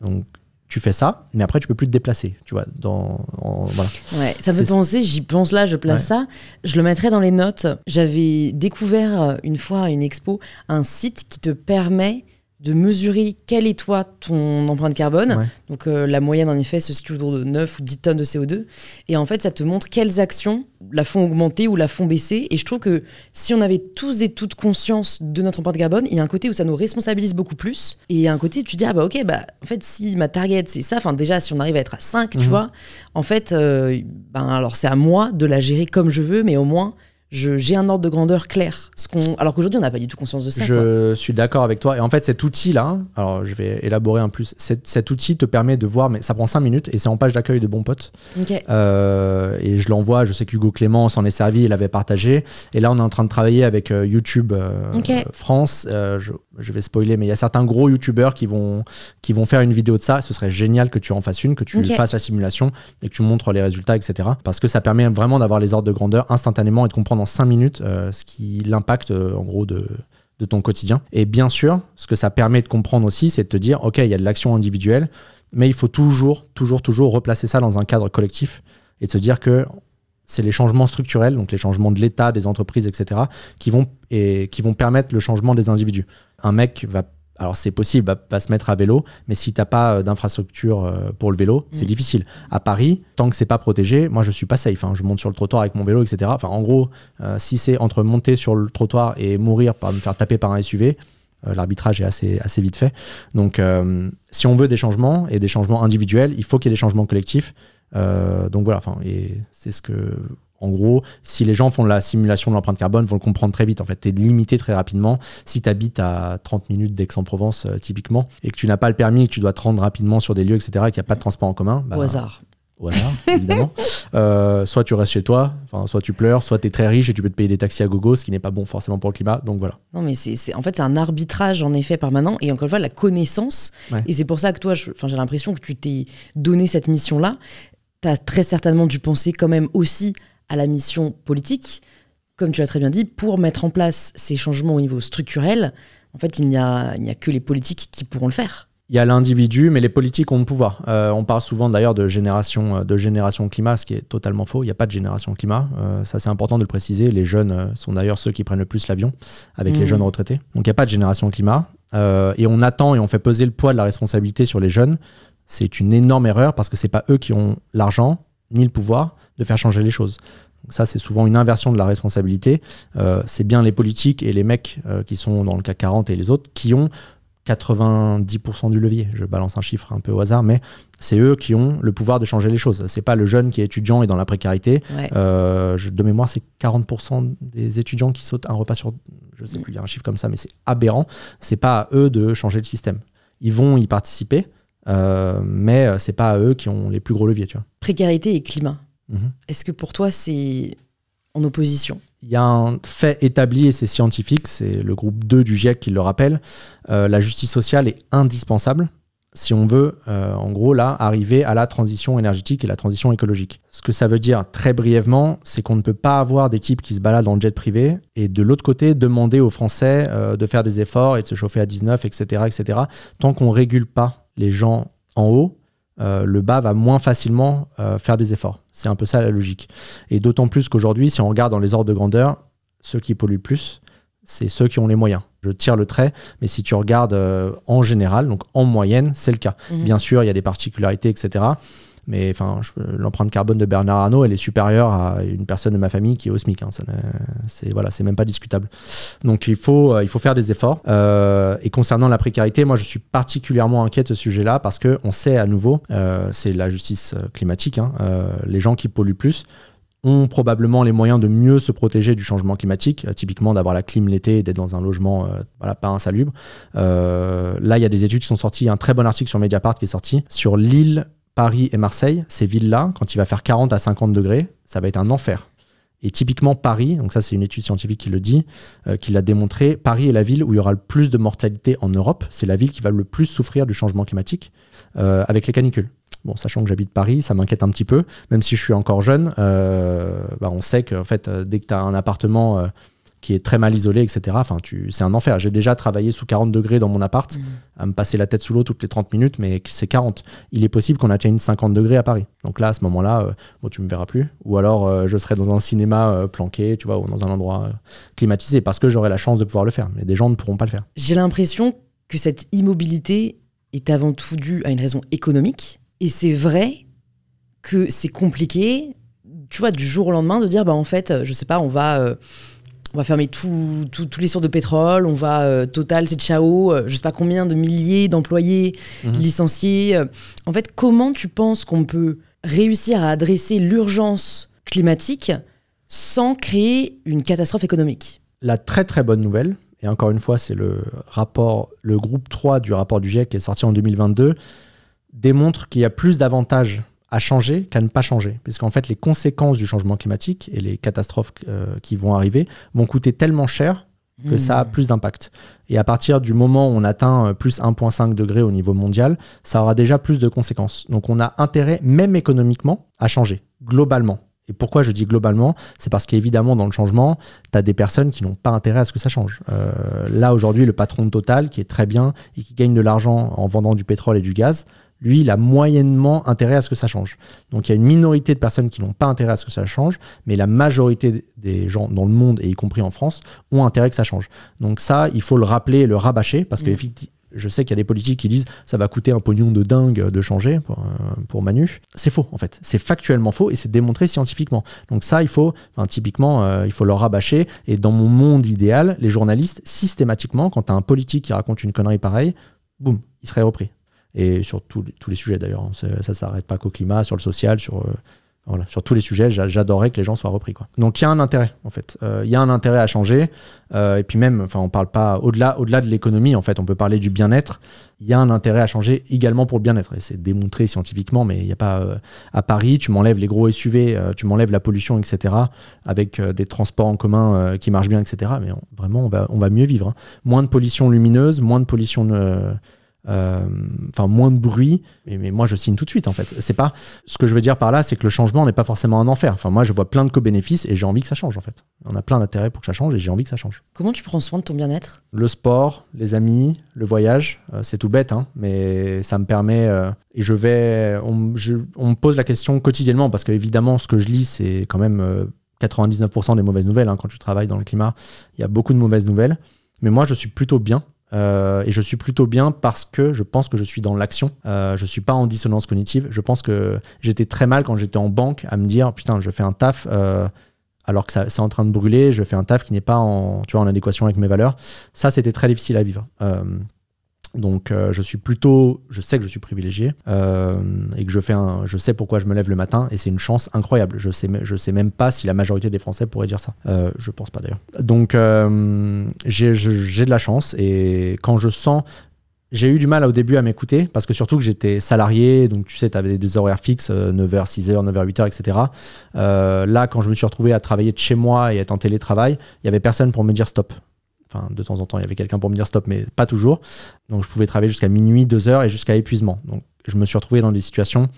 Donc, tu fais ça, mais après, tu peux plus te déplacer. Tu vois, voilà. Ouais, ça me fait penser, j'y pense là, je place ça. Je le mettrai dans les notes. J'avais découvert une fois à une expo un site qui te permet de mesurer quelle est toi ton empreinte carbone. Ouais. Donc la moyenne en effet se situe autour de 9 ou 10 tonnes de CO2. Et en fait ça te montre quelles actions la font augmenter ou la font baisser. Et je trouve que si on avait tous et toutes conscience de notre empreinte carbone, il y a un côté où ça nous responsabilise beaucoup plus. Et il y a un côté où tu dis en fait si ma target c'est ça, déjà si on arrive à être à 5, tu vois, en fait alors c'est à moi de la gérer comme je veux, mais au moins j'ai un ordre de grandeur clair. Alors qu'aujourd'hui, on n'a pas du tout conscience de ça. Je suis d'accord avec toi. Et en fait, cet outil-là, alors je vais élaborer un plus, cet outil te permet de voir, mais ça prend 5 minutes et c'est en page d'accueil de Bon Pote. Okay. Et je l'envoie, je sais qu'Hugo Clément s'en est servi, il l'avait partagé. Et là, on est en train de travailler avec YouTube France. Je vais spoiler, mais il y a certains gros YouTubeurs qui vont faire une vidéo de ça. Ce serait génial que tu en fasses une, que tu fasses la simulation et que tu montres les résultats, etc. Parce que ça permet vraiment d'avoir les ordres de grandeur instantanément et de comprendre en 5 minutes ce qui l'impact en gros de ton quotidien. Et bien sûr, ce que ça permet de comprendre aussi, c'est de te dire, ok, il y a de l'action individuelle, mais il faut toujours replacer ça dans un cadre collectif et de se dire que c'est les changements structurels, donc les changements de l'État, des entreprises, etc., qui vont permettre le changement des individus. Un mec alors c'est possible, va se mettre à vélo, mais si t'as pas d'infrastructure pour le vélo, c'est difficile. À Paris, tant que c'est pas protégé, moi je suis pas safe. Je monte sur le trottoir avec mon vélo, etc. Enfin, en gros, si c'est entre monter sur le trottoir et mourir par me faire taper par un SUV, l'arbitrage est assez vite fait. Donc, si on veut des changements et des changements individuels, il faut qu'il y ait des changements collectifs. Donc voilà, et c'est ce que... En gros, si les gens font la simulation de l'empreinte carbone, vont le comprendre très vite. En fait, tu es limité très rapidement. Si tu habites à 30 minutes d'Aix-en-Provence, typiquement, et que tu n'as pas le permis, que tu dois te rendre rapidement sur des lieux, etc., et qu'il n'y a pas de transport en commun... Au hasard. Au hasard, évidemment. Soit tu restes chez toi, soit tu pleures, soit tu es très riche et tu peux te payer des taxis à gogo, ce qui n'est pas bon forcément pour le climat. Donc voilà. Non, mais en fait, c'est un arbitrage en effet permanent. Et encore une fois, la connaissance. Ouais. Et c'est pour ça que toi, j'ai l'impression que tu t'es donné cette mission-là. Tu as très certainement dû penser quand même aussi à la mission politique, comme tu l'as très bien dit, pour mettre en place ces changements au niveau structurel. En fait, il n'y a que les politiques qui pourront le faire. Il y a l'individu, mais les politiques ont le pouvoir. On parle souvent d'ailleurs de génération climat, ce qui est totalement faux. Il n'y a pas de génération climat. Ça, c'est important de le préciser. Les jeunes sont d'ailleurs ceux qui prennent le plus l'avion, avec les jeunes retraités. Donc, il n'y a pas de génération climat. Et on attend et on fait peser le poids de la responsabilité sur les jeunes. C'est une énorme erreur parce que ce n'est pas eux qui ont l'argent ni le pouvoir de faire changer les choses. Donc ça, c'est souvent une inversion de la responsabilité. C'est bien les politiques et les mecs qui sont dans le CAC 40 et les autres qui ont 90% du levier. Je balance un chiffre un peu au hasard, mais c'est eux qui ont le pouvoir de changer les choses. C'est pas le jeune qui est étudiant et dans la précarité. Ouais. De mémoire, c'est 40% des étudiants qui sautent un repas sur... Je sais plus, il y a un chiffre comme ça, mais c'est aberrant. C'est pas à eux de changer le système. Ils vont y participer, mais c'est pas à eux qui ont les plus gros leviers. Tu vois. Précarité et climat. Est-ce que pour toi, c'est en opposition ? Il y a un fait établi, et c'est scientifique, c'est le groupe 2 du GIEC qui le rappelle. La justice sociale est indispensable si on veut, en gros, là, arriver à la transition énergétique et la transition écologique. Ce que ça veut dire, très brièvement, c'est qu'on ne peut pas avoir des types qui se baladent en jet privé et de l'autre côté, demander aux Français de faire des efforts et de se chauffer à 19, etc., etc. Tant qu'on ne régule pas les gens en haut, le bas va moins facilement faire des efforts. C'est un peu ça la logique. Et d'autant plus qu'aujourd'hui, si on regarde dans les ordres de grandeur, ceux qui polluent le plus, c'est ceux qui ont les moyens. Je tire le trait, mais si tu regardes en général, donc en moyenne, c'est le cas. Bien sûr, il y a des particularités, etc. Mais l'empreinte carbone de Bernard Arnault, elle est supérieure à une personne de ma famille qui est au SMIC. C'est même pas discutable. Donc il faut faire des efforts. Et concernant la précarité, moi je suis particulièrement inquiet de ce sujet-là parce qu'on sait à nouveau, c'est la justice climatique, les gens qui polluent plus ont probablement les moyens de mieux se protéger du changement climatique, typiquement d'avoir la clim l'été et d'être dans un logement pas insalubre. Là, il y a des études qui sont sorties, il y a un très bon article sur Mediapart qui est sorti, sur Lille, Paris et Marseille. Ces villes-là, quand il va faire 40 à 50 degrés, ça va être un enfer. Et typiquement Paris, donc ça c'est une étude scientifique qui le dit, qui l'a démontré, Paris est la ville où il y aura le plus de mortalité en Europe, c'est la ville qui va le plus souffrir du changement climatique avec les canicules. Bon, sachant que j'habite Paris, ça m'inquiète un petit peu, même si je suis encore jeune, on sait qu'en fait, dès que tu as un appartement qui est très mal isolé, etc., c'est un enfer. J'ai déjà travaillé sous 40 degrés dans mon appart, à me passer la tête sous l'eau toutes les 30 minutes, mais c'est 40. Il est possible qu'on atteigne 50 degrés à Paris. Donc là, à ce moment-là, tu me verras plus. Ou alors, je serai dans un cinéma planqué, tu vois, ou dans un endroit climatisé, parce que j'aurai la chance de pouvoir le faire. Mais des gens ne pourront pas le faire. J'ai l'impression que cette immobilité est avant tout due à une raison économique. Et c'est vrai que c'est compliqué, tu vois, du jour au lendemain, de dire, en fait, je sais pas, on va fermer tous les sources de pétrole, on va, Total, c'est ciao, je sais pas combien de milliers d'employés licenciés. En fait, comment tu penses qu'on peut réussir à adresser l'urgence climatique sans créer une catastrophe économique ? La très très bonne nouvelle, et encore une fois, c'est le groupe 3 du rapport du GIEC qui est sorti en 2022, démontre qu'il y a plus d'avantages à changer qu'à ne pas changer. Puisqu'en fait, les conséquences du changement climatique et les catastrophes qui vont arriver vont coûter tellement cher que ça a plus d'impact. Et à partir du moment où on atteint plus 1,5 degré au niveau mondial, ça aura déjà plus de conséquences. Donc on a intérêt, même économiquement, à changer, globalement. Et pourquoi je dis globalement ? C'est parce qu'évidemment, dans le changement, tu as des personnes qui n'ont pas intérêt à ce que ça change. Là, aujourd'hui, le patron de Total, qui est très bien et qui gagne de l'argent en vendant du pétrole et du gaz, lui, il a moyennement intérêt à ce que ça change. Donc, il y a une minorité de personnes qui n'ont pas intérêt à ce que ça change, mais la majorité des gens dans le monde, et y compris en France, ont intérêt que ça change. Donc ça, il faut le rappeler et le rabâcher, parce que je sais qu'il y a des politiques qui disent ça va coûter un pognon de dingue de changer pour Manu. C'est faux, en fait. C'est factuellement faux et c'est démontré scientifiquement. Donc ça, typiquement, il faut leur rabâcher. Et dans mon monde idéal, les journalistes, systématiquement, quand tu as un politique qui raconte une connerie pareille, boum, il serait repris. Et sur tous les sujets d'ailleurs, ça ne s'arrête pas qu'au climat, sur le social, sur tous les sujets, j'adorerais que les gens soient repris, quoi. Donc il y a un intérêt, en fait. Il y a un intérêt à changer. Et puis même, on ne parle pas au-delà de l'économie, en fait, on peut parler du bien-être. Il y a un intérêt à changer également pour le bien-être. Et c'est démontré scientifiquement, mais il n'y a pas... à Paris, tu m'enlèves les gros SUV, tu m'enlèves la pollution, etc., avec des transports en commun qui marchent bien, etc. Mais vraiment, on va mieux vivre. Moins de pollution lumineuse, moins de pollution... moins de bruit, mais moi je signe tout de suite, en fait. C'est pas, ce que je veux dire par là, c'est que le changement n'est pas forcément un enfer. Moi je vois plein de co-bénéfices et j'ai envie que ça change, en fait. On a plein d'intérêts pour que ça change et j'ai envie que ça change. Comment tu prends soin de ton bien-être ? Le sport, les amis, le voyage, c'est tout bête, mais ça me permet et on me pose la question quotidiennement parce que évidemment ce que je lis c'est quand même 99% des mauvaises nouvelles, quand tu travailles dans le climat, il y a beaucoup de mauvaises nouvelles, mais moi je suis plutôt bien. Et je suis plutôt bien parce que je pense que je suis dans l'action. Je suis pas en dissonance cognitive. Je pense que j'étais très mal quand j'étais en banque à me dire putain, je fais un taf alors que c'est en train de brûler. Je fais un taf qui n'est pas en adéquation avec mes valeurs. Ça, c'était très difficile à vivre. Donc je sais que je suis privilégié et que je sais pourquoi je me lève le matin et c'est une chance incroyable. Je sais même pas si la majorité des Français pourraient dire ça. Je pense pas d'ailleurs. Donc j'ai de la chance et quand je sens... J'ai eu du mal au début à m'écouter parce que surtout que j'étais salarié, donc tu sais, tu avais des horaires fixes, 9h, 6h, 9h, 8h, etc. Là, quand je me suis retrouvé à travailler de chez moi et être en télétravail, il y avait personne pour me dire stop. Enfin, de temps en temps, il y avait quelqu'un pour me dire stop, mais pas toujours. Donc, je pouvais travailler jusqu'à minuit, 2h et jusqu'à épuisement. Donc, je me suis retrouvé dans des situations,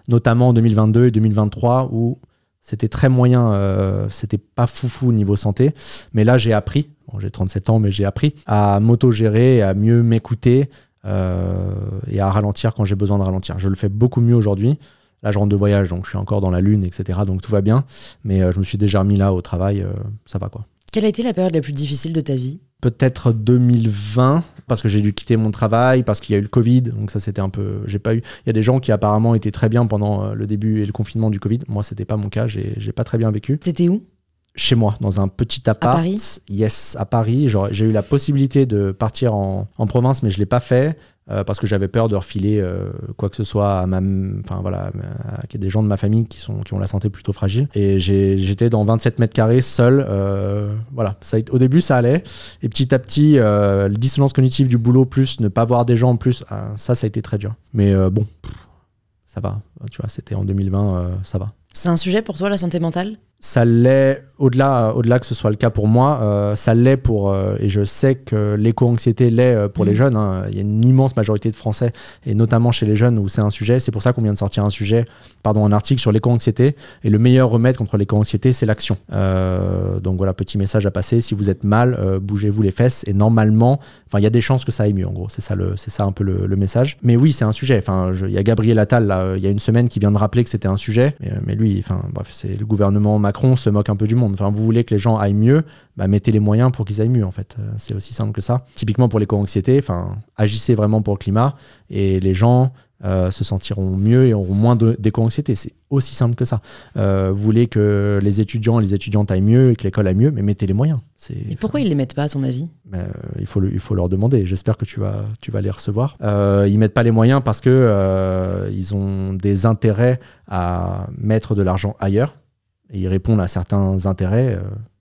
notamment en 2022 et 2023, où c'était très moyen, c'était pas foufou au niveau santé. Mais là, j'ai appris, j'ai 37 ans, mais j'ai appris à m'auto-gérer, à mieux m'écouter et à ralentir quand j'ai besoin de ralentir. Je le fais beaucoup mieux aujourd'hui. Là, je rentre de voyage, donc je suis encore dans la lune, etc. Donc, tout va bien. Mais je me suis déjà remis là au travail, ça va quoi. Quelle a été la période la plus difficile de ta vie ? Peut-être 2020, parce que j'ai dû quitter mon travail, parce qu'il y a eu le Covid, donc ça c'était un peu... Il y a des gens qui apparemment étaient très bien pendant le début et le confinement du Covid. Moi, c'était pas mon cas, j'ai pas très bien vécu. T'étais où ? Chez moi, dans un petit appart. À Paris ? Yes, à Paris. J'ai eu la possibilité de partir en province, mais je l'ai pas fait parce que j'avais peur de refiler quoi que ce soit à des gens de ma famille qui ont la santé plutôt fragile. Et j'étais dans 27 mètres carrés seul. Voilà. Au début, ça allait. Et petit à petit, la dissonance cognitive du boulot, plus ne pas voir des gens, plus ça a été très dur. Mais bon, ça va. Tu vois, c'était en 2020, ça va. C'est un sujet pour toi, la santé mentale ? Ça l'est, au-delà que ce soit le cas pour moi, ça l'est et je sais que l'éco-anxiété l'est pour les jeunes. Hein. Il y a une immense majorité de Français, et notamment chez les jeunes où c'est un sujet. C'est pour ça qu'on vient de sortir un article sur l'éco-anxiété. Et le meilleur remède contre l'éco-anxiété, c'est l'action. Donc voilà, petit message à passer. Si vous êtes mal, bougez-vous les fesses. Et normalement, il y a des chances que ça aille mieux, en gros. C'est ça un peu le message. Mais oui, c'est un sujet. Il y a Gabriel Attal, là, il y a une semaine, qui vient de rappeler que c'était un sujet. Mais lui, bref, c'est le gouvernement Macron se moque un peu du monde. Vous voulez que les gens aillent mieux, mettez les moyens pour qu'ils aillent mieux, en fait. C'est aussi simple que ça. Typiquement pour l'éco-anxiété, agissez vraiment pour le climat et les gens se sentiront mieux et auront moins d'éco-anxiété. C'est aussi simple que ça. Vous voulez que les étudiants et les étudiantes aillent mieux et que l'école aille mieux, mais mettez les moyens. Et pourquoi ils les mettent pas, à ton avis ? Il faut leur demander. J'espère que tu vas les recevoir. Ils mettent pas les moyens parce que ils ont des intérêts à mettre de l'argent ailleurs. Et ils répondent à certains intérêts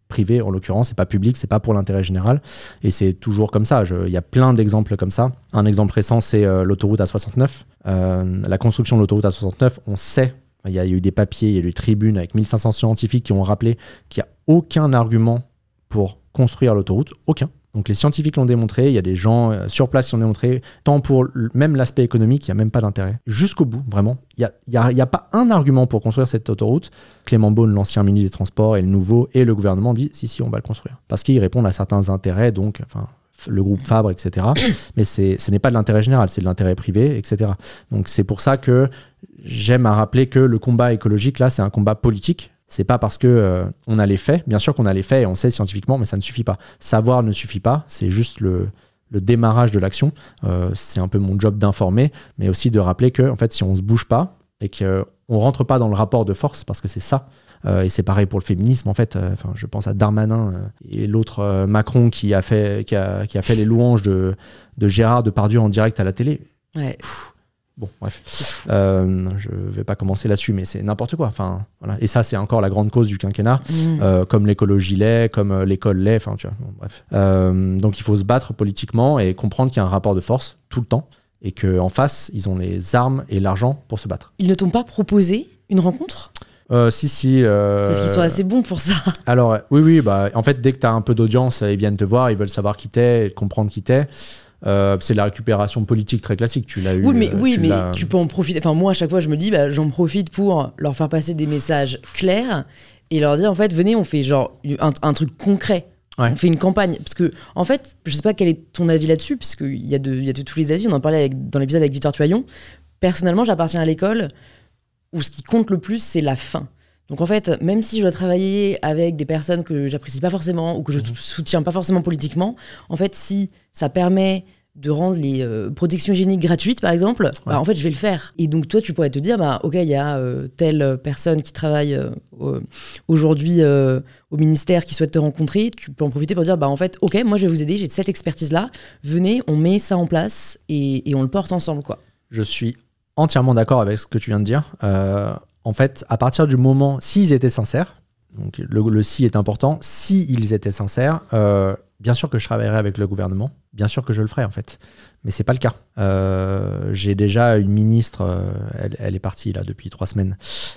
privés, en l'occurrence, c'est pas public, c'est pas pour l'intérêt général. Et c'est toujours comme ça. Il y a plein d'exemples comme ça. Un exemple récent, c'est l'autoroute A69. La construction de l'autoroute A69, on sait, il y a eu des papiers, il y a eu des tribunes avec 1500 scientifiques qui ont rappelé qu'il n'y a aucun argument pour construire l'autoroute, aucun. Donc les scientifiques l'ont démontré, il y a des gens sur place qui l'ont démontré, tant pour même l'aspect économique, il n'y a même pas d'intérêt. Jusqu'au bout, vraiment, il n'y a pas un argument pour construire cette autoroute. Clément Beaune, l'ancien ministre des Transports, et le nouveau, et le gouvernement dit si, on va le construire. Parce qu'ils répondent à certains intérêts, donc le groupe Fabre, etc. Mais ce n'est pas de l'intérêt général, c'est de l'intérêt privé, etc. Donc c'est pour ça que j'aime à rappeler que le combat écologique, là, c'est un combat politique. C'est pas parce que on a les faits, bien sûr qu'on a les faits et on sait scientifiquement, mais ça ne suffit pas. Savoir ne suffit pas, c'est juste le démarrage de l'action. C'est un peu mon job d'informer, mais aussi de rappeler que en fait, si on se bouge pas et qu'on rentre pas dans le rapport de force, parce que c'est ça, et c'est pareil pour le féminisme en fait. Je pense à Darmanin et l'autre Macron qui a fait les louanges de Gérard Depardieu en direct à la télé. Ouais. Bon, bref, je vais pas commencer là-dessus, mais c'est n'importe quoi. Voilà. Et ça, c'est encore la grande cause du quinquennat, comme l'écologie l'est, comme l'école l'est. Tu vois, bon, bref. Donc, il faut se battre politiquement et comprendre qu'il y a un rapport de force tout le temps et qu'en face, ils ont les armes et l'argent pour se battre. Ils ne t'ont pas proposé une rencontre ? Si. Parce qu'ils sont assez bons pour ça. Alors, oui, en fait, dès que tu as un peu d'audience, ils viennent te voir, ils veulent savoir qui t'es et comprendre qui t'es. C'est la récupération politique très classique, tu l'as eu. Oui, mais tu peux en profiter. Moi, à chaque fois, je me dis, j'en profite pour leur faire passer des messages clairs et leur dire, en fait, venez, on fait genre un truc concret. Ouais. On fait une campagne. Parce que, en fait, je sais pas quel est ton avis là-dessus, parce qu'il y a de tous les avis. On en parlait dans l'épisode avec Victor Tuaillon. Personnellement, j'appartiens à l'école où ce qui compte le plus, c'est la fin. Donc en fait, même si je dois travailler avec des personnes que j'apprécie pas forcément ou que je soutiens pas forcément politiquement, en fait, si ça permet de rendre les protections hygiéniques gratuites, par exemple, bah, en fait, je vais le faire. Et donc, toi, tu pourrais te dire, bah, ok, il y a telle personne qui travaille aujourd'hui au ministère qui souhaite te rencontrer. Tu peux en profiter pour dire, bah, en fait, ok, moi, je vais vous aider, j'ai cette expertise-là. Venez, on met ça en place et on le porte ensemble, quoi. Je suis entièrement d'accord avec ce que tu viens de dire. En fait, à partir du moment, s'ils étaient sincères, donc le si est important, s'ils étaient sincères, bien sûr que je travaillerai avec le gouvernement, bien sûr que je le ferai en fait, mais c'est pas le cas. J'ai déjà une ministre, elle est partie là depuis 3 semaines,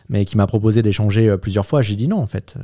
mais qui m'a proposé d'échanger plusieurs fois. J'ai dit non en fait,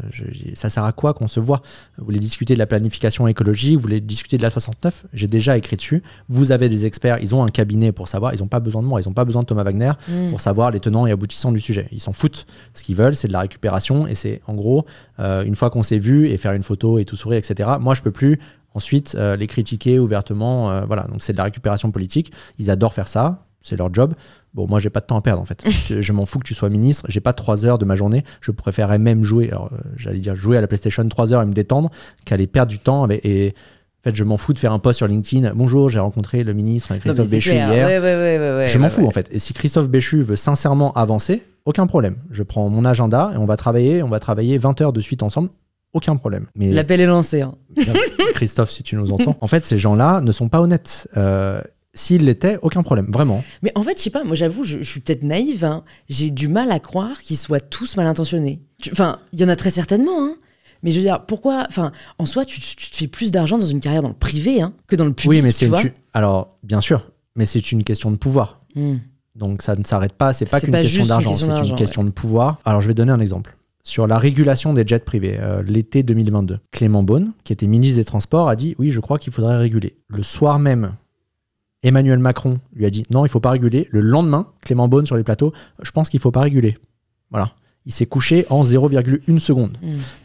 ça sert à quoi qu'on se voit? Vous voulez discuter de la planification écologique, vous voulez discuter de la 69? J'ai déjà écrit dessus. Vous avez des experts, ils ont un cabinet pour savoir, ils n'ont pas besoin de moi, ils n'ont pas besoin de Thomas Wagner pour savoir les tenants et aboutissants du sujet. Ils s'en foutent. Ce qu'ils veulent, c'est de la récupération et c'est en gros, une fois qu'on s'est vu et faire une photo et tout sourire, etc. Moi, je peux plus ensuite les critiquer ouvertement. Voilà, donc c'est de la récupération politique. Ils adorent faire ça, c'est leur job. Bon, moi, j'ai pas de temps à perdre en fait. Je m'en fous que tu sois ministre. J'ai pas 3 heures de ma journée. Je préférerais même jouer, alors j'allais dire jouer à la PlayStation 3 heures et me détendre qu'aller perdre du temps et en fait, je m'en fous de faire un post sur LinkedIn. Bonjour, j'ai rencontré le ministre Christophe Béchu hier. Ouais, je m'en fous en fait. Et si Christophe Béchu veut sincèrement avancer, aucun problème. Je prends mon agenda et on va travailler 20 heures de suite ensemble. Aucun problème. Mais l'appel est lancé. Hein. Christophe, si tu nous entends. En fait, ces gens-là ne sont pas honnêtes. S'ils l'étaient, aucun problème, vraiment. Mais en fait, je sais pas, moi j'avoue, je suis peut-être naïve. Hein. J'ai du mal à croire qu'ils soient tous mal intentionnés. Enfin, il y en a très certainement. Hein. Mais je veux dire, pourquoi... Enfin, en soi, tu te fais plus d'argent dans une carrière dans le privé que dans le public, oui, mais tu vois. Alors, bien sûr, mais c'est une question de pouvoir. Donc ça ne s'arrête pas, c'est pas qu'une question d'argent, c'est une question de pouvoir. Alors, je vais donner un exemple. Sur la régulation des jets privés, l'été 2022, Clément Beaune, qui était ministre des Transports, a dit « Oui, je crois qu'il faudrait réguler ». Le soir même, Emmanuel Macron lui a dit « Non, il ne faut pas réguler ». Le lendemain, Clément Beaune sur les plateaux « Je pense qu'il ne faut pas réguler ». Voilà. Il s'est couché en 0,1 seconde.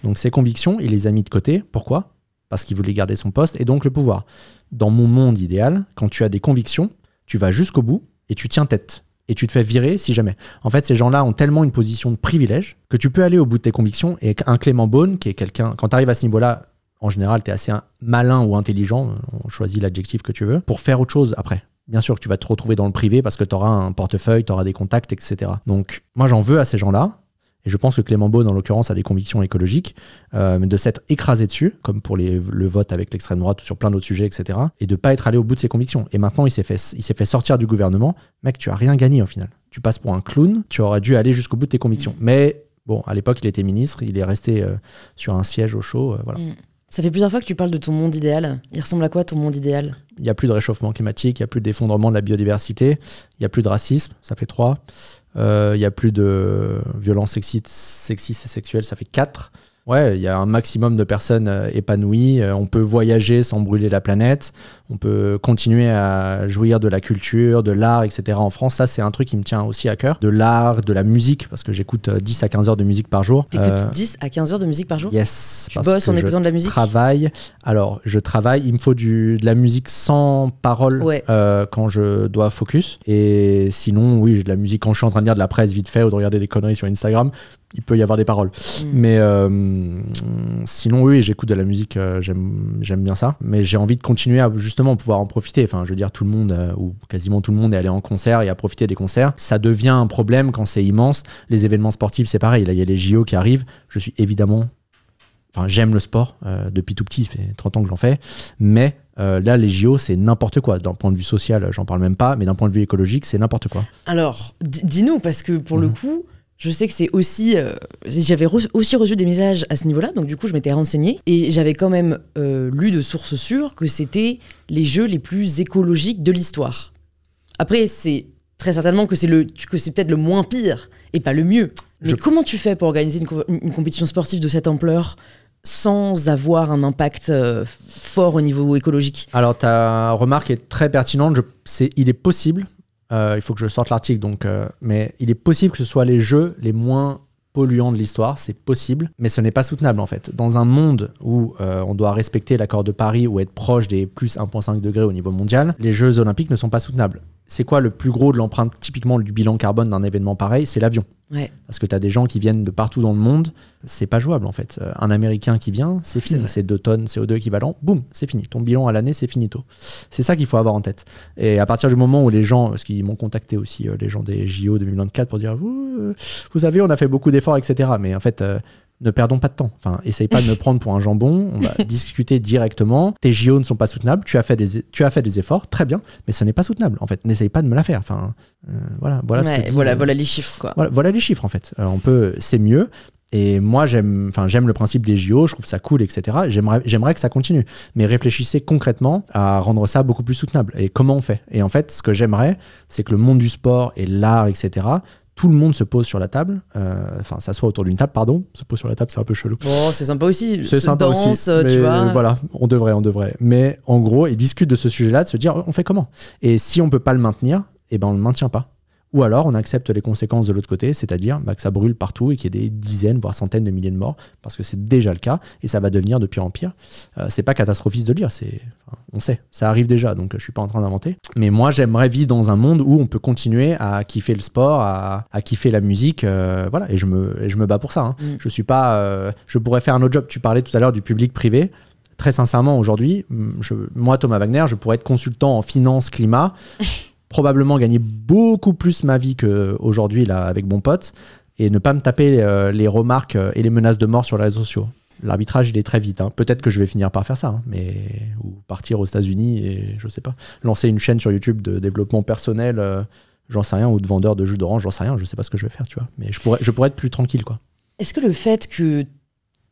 Donc ses convictions, il les a mis de côté. Pourquoi? Parce qu'il voulait garder son poste et donc le pouvoir. Dans mon monde idéal, quand tu as des convictions, tu vas jusqu'au bout et tu tiens tête. Et tu te fais virer si jamais. En fait, ces gens-là ont tellement une position de privilège que tu peux aller au bout de tes convictions. Et un Clément Beaune, qui est quelqu'un... Quand tu arrives à ce niveau-là, en général, tu es assez malin ou intelligent, on choisit l'adjectif que tu veux, pour faire autre chose après. Bien sûr que tu vas te retrouver dans le privé parce que tu auras un portefeuille, tu auras des contacts, etc. Donc, moi, j'en veux à ces gens-là. Et je pense que Clément Beaune, en l'occurrence, a des convictions écologiques, mais de s'être écrasé dessus, comme pour le vote avec l'extrême droite ou sur plein d'autres sujets, etc. Et de ne pas être allé au bout de ses convictions. Et maintenant, il s'est fait sortir du gouvernement. Mec, tu n'as rien gagné au final. Tu passes pour un clown, tu aurais dû aller jusqu'au bout de tes convictions. Mais bon, à l'époque, il était ministre, il est resté sur un siège au chaud. Voilà. Ça fait plusieurs fois que tu parles de ton monde idéal. Il ressemble à quoi ton monde idéal? Il n'y a plus de réchauffement climatique, il n'y a plus d'effondrement de la biodiversité, il n'y a plus de racisme, ça fait 3. Il n'y a plus de violences sexistes et sexuelles, ça fait 4. Ouais, il y a un maximum de personnes épanouies. On peut voyager sans brûler la planète. On peut continuer à jouir de la culture, de l'art, etc. en France. Ça, c'est un truc qui me tient aussi à cœur. De l'art, de la musique, parce que j'écoute 10 à 15 heures de musique par jour. T'écoutes 10 à 15 heures de musique par jour? Yes. Tu bosses en écoutant de la musique? Alors, je travaille. Il me faut de la musique sans parole quand je dois focus. Et sinon, oui, j'ai de la musique quand je suis en train de lire de la presse vite fait ou de regarder des conneries sur Instagram. Il peut y avoir des paroles. Mais sinon, oui, j'écoute de la musique, j'aime bien ça. Mais j'ai envie de continuer à justement pouvoir en profiter. Enfin, je veux dire, tout le monde, ou quasiment tout le monde est allé en concert et a profité des concerts. Ça devient un problème quand c'est immense. Les événements sportifs, c'est pareil. Là, il y a les JO qui arrivent. Je suis évidemment... Enfin, j'aime le sport depuis tout petit. Ça fait 30 ans que j'en fais. Mais là, les JO, c'est n'importe quoi. D'un point de vue social, j'en parle même pas. Mais d'un point de vue écologique, c'est n'importe quoi. Alors, dis-nous, parce que pour le coup... Je sais que c'est aussi... j'avais aussi reçu des messages à ce niveau-là, donc du coup, je m'étais renseignée. Et j'avais quand même lu de sources sûres que c'était les jeux les plus écologiques de l'histoire. Après, c'est très certainement que c'est peut-être le moins pire et pas le mieux. Mais comment tu fais pour organiser une compétition sportive de cette ampleur sans avoir un impact fort au niveau écologique? Alors, ta remarque est très pertinente. Il est possible... il faut que je sorte l'article, mais il est possible que ce soit les jeux les moins polluants de l'histoire, c'est possible, mais ce n'est pas soutenable en fait. Dans un monde où on doit respecter l'accord de Paris ou être proche des plus 1,5 degrés au niveau mondial, les Jeux Olympiques ne sont pas soutenables. c'est quoi le plus gros de l'empreinte, typiquement du bilan carbone d'un événement pareil? C'est l'avion. Ouais. Parce que tu as des gens qui viennent de partout dans le monde, c'est pas jouable en fait. Un Américain qui vient, c'est fini, c'est 2 tonnes CO2 équivalent, boum, c'est fini. Ton bilan à l'année, c'est finito. C'est ça qu'il faut avoir en tête. Et à partir du moment où les gens, parce qu'ils m'ont contacté aussi, les gens des JO 2024 pour dire, vous savez, on a fait beaucoup d'efforts, etc. Mais en fait, ne perdons pas de temps. Enfin, essaye pas de me prendre pour un jambon. On va discuter directement. Tes JO ne sont pas soutenables. Tu as fait des efforts, très bien, mais ce n'est pas soutenable. En fait, n'essaye pas de me la faire. Enfin, voilà ce que voilà les chiffres, quoi. Voilà les chiffres, en fait. C'est mieux. Et moi, j'aime le principe des JO. Je trouve ça cool, etc. J'aimerais que ça continue. Mais réfléchissez concrètement à rendre ça beaucoup plus soutenable. Et comment on fait? Et en fait, ce que j'aimerais, c'est que le monde du sport et l'art, etc., tout le monde se pose sur la table, s'assoit autour d'une table, pardon, se pose sur la table, c'est un peu chelou. Bon, c'est sympa aussi, c'est sympa danse, aussi, tu vois. Voilà, on devrait. Mais en gros, ils discutent de ce sujet-là, de se dire, on fait comment? Et si on peut pas le maintenir, eh ben on le maintient pas. Ou alors on accepte les conséquences de l'autre côté, c'est-à-dire que ça brûle partout et qu'il y ait des dizaines, voire centaines de milliers de morts, parce que c'est déjà le cas, et ça va devenir de pire en pire. C'est pas catastrophiste de le dire, on sait, ça arrive déjà, donc je suis pas en train d'inventer. Mais moi, j'aimerais vivre dans un monde où on peut continuer à kiffer le sport, à kiffer la musique, voilà, et je me bats pour ça. Hein. Je suis pas, je pourrais faire un autre job. Tu parlais tout à l'heure du public-privé. Très sincèrement, aujourd'hui, moi, Thomas Wagner, je pourrais être consultant en finance, climat. Probablement gagner beaucoup plus ma vie qu'aujourd'hui là avec mon pote et ne pas me taper les remarques et les menaces de mort sur les réseaux sociaux. L'arbitrage, il est très vite. Hein. Peut-être que je vais finir par faire ça, hein, ou partir aux États-Unis et je sais pas, lancer une chaîne sur YouTube de développement personnel, j'en sais rien, ou de vendeur de jus d'orange, j'en sais rien, je sais pas ce que je vais faire, tu vois. Mais je pourrais être plus tranquille, quoi. Est-ce que le fait que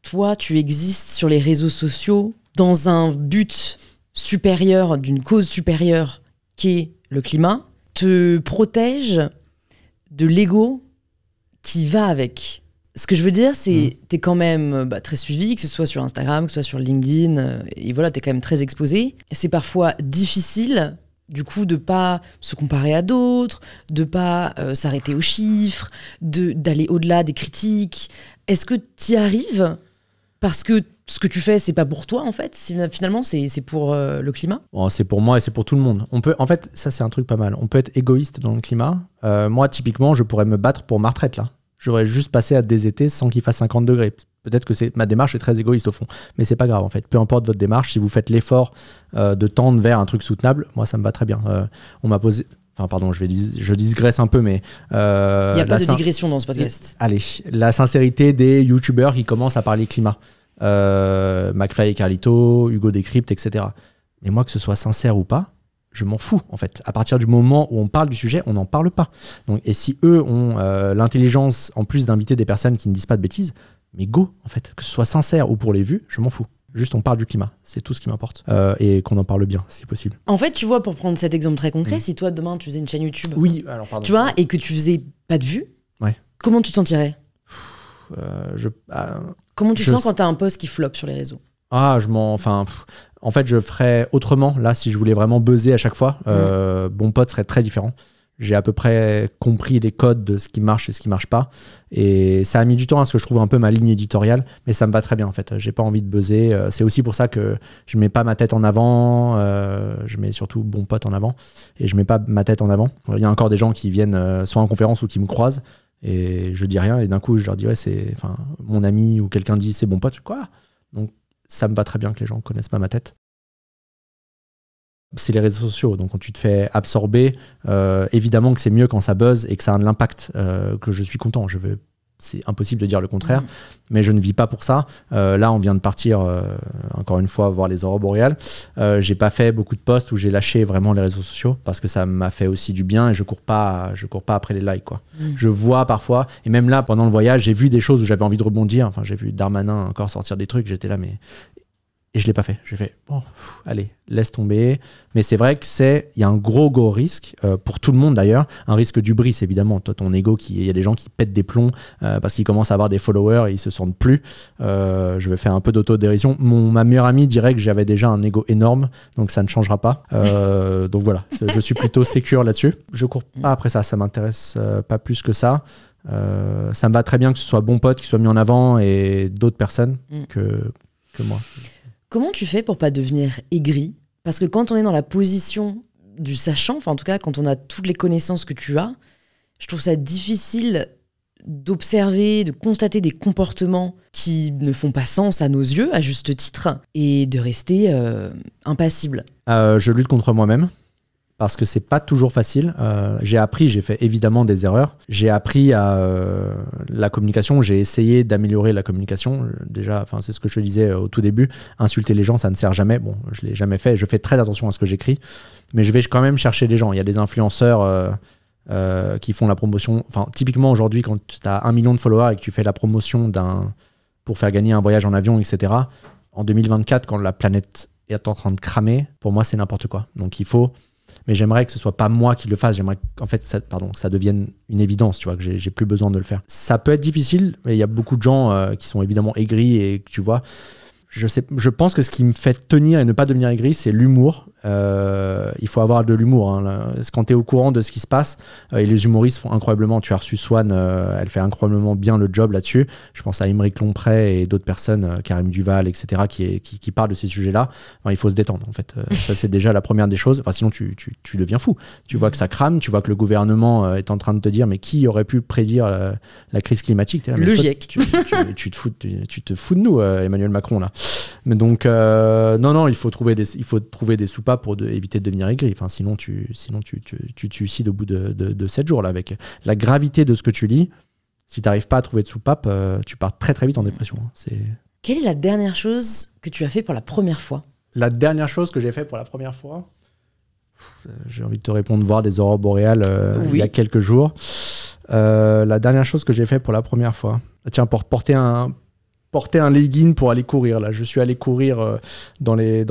toi, tu existes sur les réseaux sociaux dans un but supérieur, d'une cause supérieure qui est le climat, te protège de l'ego qui va avec? Ce que je veux dire, c'est t'es quand même très suivi, que ce soit sur Instagram, que ce soit sur LinkedIn, et voilà, t'es quand même très exposé. C'est parfois difficile, du coup, de pas se comparer à d'autres, de pas s'arrêter aux chiffres, d'aller au-delà des critiques. Est-ce que t'y arrives parce que ce que tu fais, c'est pas pour toi, en fait. Finalement, c'est pour le climat. Bon, c'est pour moi et c'est pour tout le monde. En fait, ça, c'est un truc pas mal. On peut être égoïste dans le climat. Moi, typiquement, je pourrais me battre pour ma retraite, là. J'aurais juste passé à des étés sans qu'il fasse 50 degrés. Peut-être que ma démarche est très égoïste, au fond. Mais c'est pas grave, en fait. Peu importe votre démarche, si vous faites l'effort de tendre vers un truc soutenable, moi, ça me va très bien. On m'a posé... Enfin, pardon, je digresse un peu, mais... Il n'y a pas de digression dans ce podcast. Allez, la sincérité des youtubeurs qui commencent à parler climat. McFly et Carlito, Hugo Décrypte, etc. Mais moi, que ce soit sincère ou pas, je m'en fous, en fait. À partir du moment où on parle du sujet, on n'en parle pas. Donc, et si eux ont l'intelligence, en plus d'inviter des personnes qui ne disent pas de bêtises, mais go, en fait. Que ce soit sincère ou pour les vues, je m'en fous. Juste, on parle du climat. C'est tout ce qui m'importe. Et qu'on en parle bien, si possible. En fait, tu vois, pour prendre cet exemple très concret, si toi, demain, tu faisais une chaîne YouTube, oui, alors, pardon. Tu vois, et que tu faisais pas de vues, ouais. Comment tu te sentirais? Comment tu te sens quand t'as un post qui floppe sur les réseaux? En fait, je ferais autrement. Là, si je voulais vraiment buzzer à chaque fois, Bon Pote serait très différent. J'ai à peu près compris les codes de ce qui marche et ce qui marche pas. Et ça a mis du temps à ce que je trouve un peu ma ligne éditoriale, mais ça me va très bien en fait. J'ai pas envie de buzzer. C'est aussi pour ça que je mets pas ma tête en avant. Je mets surtout Bon Pote en avant et je mets pas ma tête en avant. Il y a encore des gens qui viennent soit en conférence ou qui me croisent et je dis rien et d'un coup je leur dis ouais, mon ami ou quelqu'un dit c'est Bon Pote. Quoi? Donc ça me va très bien que les gens connaissent pas ma tête. C'est les réseaux sociaux, donc quand tu te fais absorber, évidemment que c'est mieux quand ça buzz et que ça a de l'impact, que je suis content. C'est impossible de dire le contraire, mais je ne vis pas pour ça. Là, on vient de partir, encore une fois, voir les aurores boréales. J'ai pas fait beaucoup de posts où j'ai lâché vraiment les réseaux sociaux parce que ça m'a fait aussi du bien et je cours pas après les likes, quoi. Je vois parfois, et même là, pendant le voyage, j'ai vu des choses où j'avais envie de rebondir. Enfin, j'ai vu Darmanin encore sortir des trucs, j'étais là, mais... Et je l'ai pas fait. J'ai fait, bon, allez, laisse tomber. Mais c'est vrai qu'il y a un gros risque, pour tout le monde d'ailleurs, un risque d'hubris évidemment. Toi, ton ego, il y a des gens qui pètent des plombs parce qu'ils commencent à avoir des followers et ils se sentent plus. Je vais faire un peu d'autodérision. Ma meilleure amie dirait que j'avais déjà un ego énorme, donc ça ne changera pas. Donc voilà, je suis plutôt sécure là-dessus. Je cours pas après ça, ça m'intéresse pas plus que ça. Ça me va très bien que ce soit Bon Pote qui soit mis en avant et d'autres personnes que moi. Comment tu fais pour pas devenir aigri? Parce que quand on est dans la position du sachant, enfin en tout cas quand on a toutes les connaissances que tu as, je trouve ça difficile d'observer, de constater des comportements qui ne font pas sens à nos yeux, à juste titre, et de rester impassible. Je lutte contre moi-même. Parce que c'est pas toujours facile. J'ai fait évidemment des erreurs. J'ai appris la communication. J'ai essayé d'améliorer la communication. Déjà, c'est ce que je te disais au tout début. Insulter les gens, ça ne sert jamais. Bon, je l'ai jamais fait. Je fais très attention à ce que j'écris, mais je vais quand même chercher des gens. Il y a des influenceurs qui font la promotion. Enfin, typiquement aujourd'hui, quand tu as 1 million de followers et que tu fais la promotion pour faire gagner un voyage en avion, etc. En 2024, quand la planète est en train de cramer, pour moi, c'est n'importe quoi. Donc, il faut. Mais j'aimerais que ce soit pas moi qui le fasse. J'aimerais qu'en fait, ça devienne une évidence, tu vois, que j'ai plus besoin de le faire. Ça peut être difficile, mais il y a beaucoup de gens qui sont évidemment aigris et que tu vois. Je pense que ce qui me fait tenir et ne pas devenir aigri, c'est l'humour. Il faut avoir de l'humour. Hein. Quand tu es au courant de ce qui se passe, et les humoristes font incroyablement. Tu as reçu Swan, elle fait incroyablement bien le job là-dessus. Je pense à Émeric Lomprey et d'autres personnes, Karim Duval, etc., qui parlent de ces sujets-là. Enfin, il faut se détendre, en fait. Ça, c'est déjà la première des choses. Enfin, sinon, tu deviens fou. Tu vois que ça crame, tu vois que le gouvernement est en train de te dire mais qui aurait pu prédire la crise climatique? Le GIEC. Tu te fous de nous, Emmanuel Macron, là. Mais donc, non, il faut trouver des soupapes pour éviter de devenir aigri. Enfin, sinon, tu te suicides au bout de 7 jours. Là, avec la gravité de ce que tu lis, si tu n'arrives pas à trouver de soupape, tu pars très très vite en dépression. Quelle est la dernière chose que tu as fait pour la première fois? La dernière chose que j'ai fait pour la première fois, j'ai envie de te répondre, voir des aurores boréales il y a quelques jours. La dernière chose que j'ai fait pour la première fois, tiens, pour porter un legging pour aller courir. Là. Je suis allé courir dans les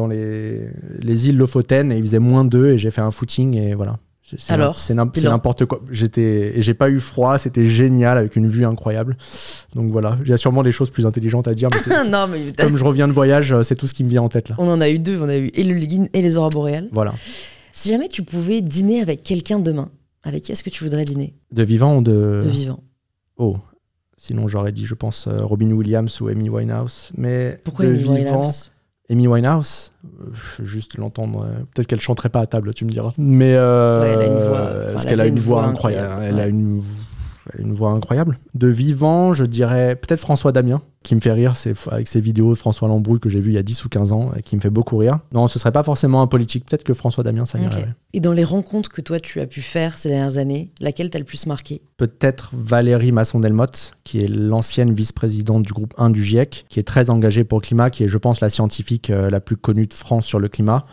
îles Lofoten et il faisait -2 et j'ai fait un footing et voilà. C'est n'importe quoi. J'ai pas eu froid, c'était génial avec une vue incroyable. Donc voilà, il y a sûrement des choses plus intelligentes à dire. Mais non, mais comme je reviens de voyage, c'est tout ce qui me vient en tête là. On en a eu 2, on a eu et le legging et les aurores boréales. Voilà. Si jamais tu pouvais dîner avec quelqu'un demain, avec qui est-ce que tu voudrais dîner? De vivant ou de vivant. Oh. Sinon, j'aurais dit, je pense, Robin Williams ou Amy Winehouse. Mais pourquoi de Amy vivant, Winehouse? Amy Winehouse, juste l'entendre. Peut-être qu'elle chanterait pas à table, tu me diras. Mais elle a une voix. Parce qu'elle a une voix incroyable. Elle a une voix incroyable. De vivant, je dirais peut-être François Damien, qui me fait rire, avec ses vidéos de François Lambrouille que j'ai vu il y a 10 ou 15 ans, qui me fait beaucoup rire. Non, ce serait pas forcément un politique. Peut-être que François Damien, ça irait. Okay. Et dans les rencontres que toi, tu as pu faire ces dernières années, laquelle t'a le plus marqué? Peut-être Valérie Masson-Delmotte, qui est l'ancienne vice-présidente du groupe 1 du GIEC, qui est très engagée pour le climat, qui est, je pense, la scientifique la plus connue de France sur le climat,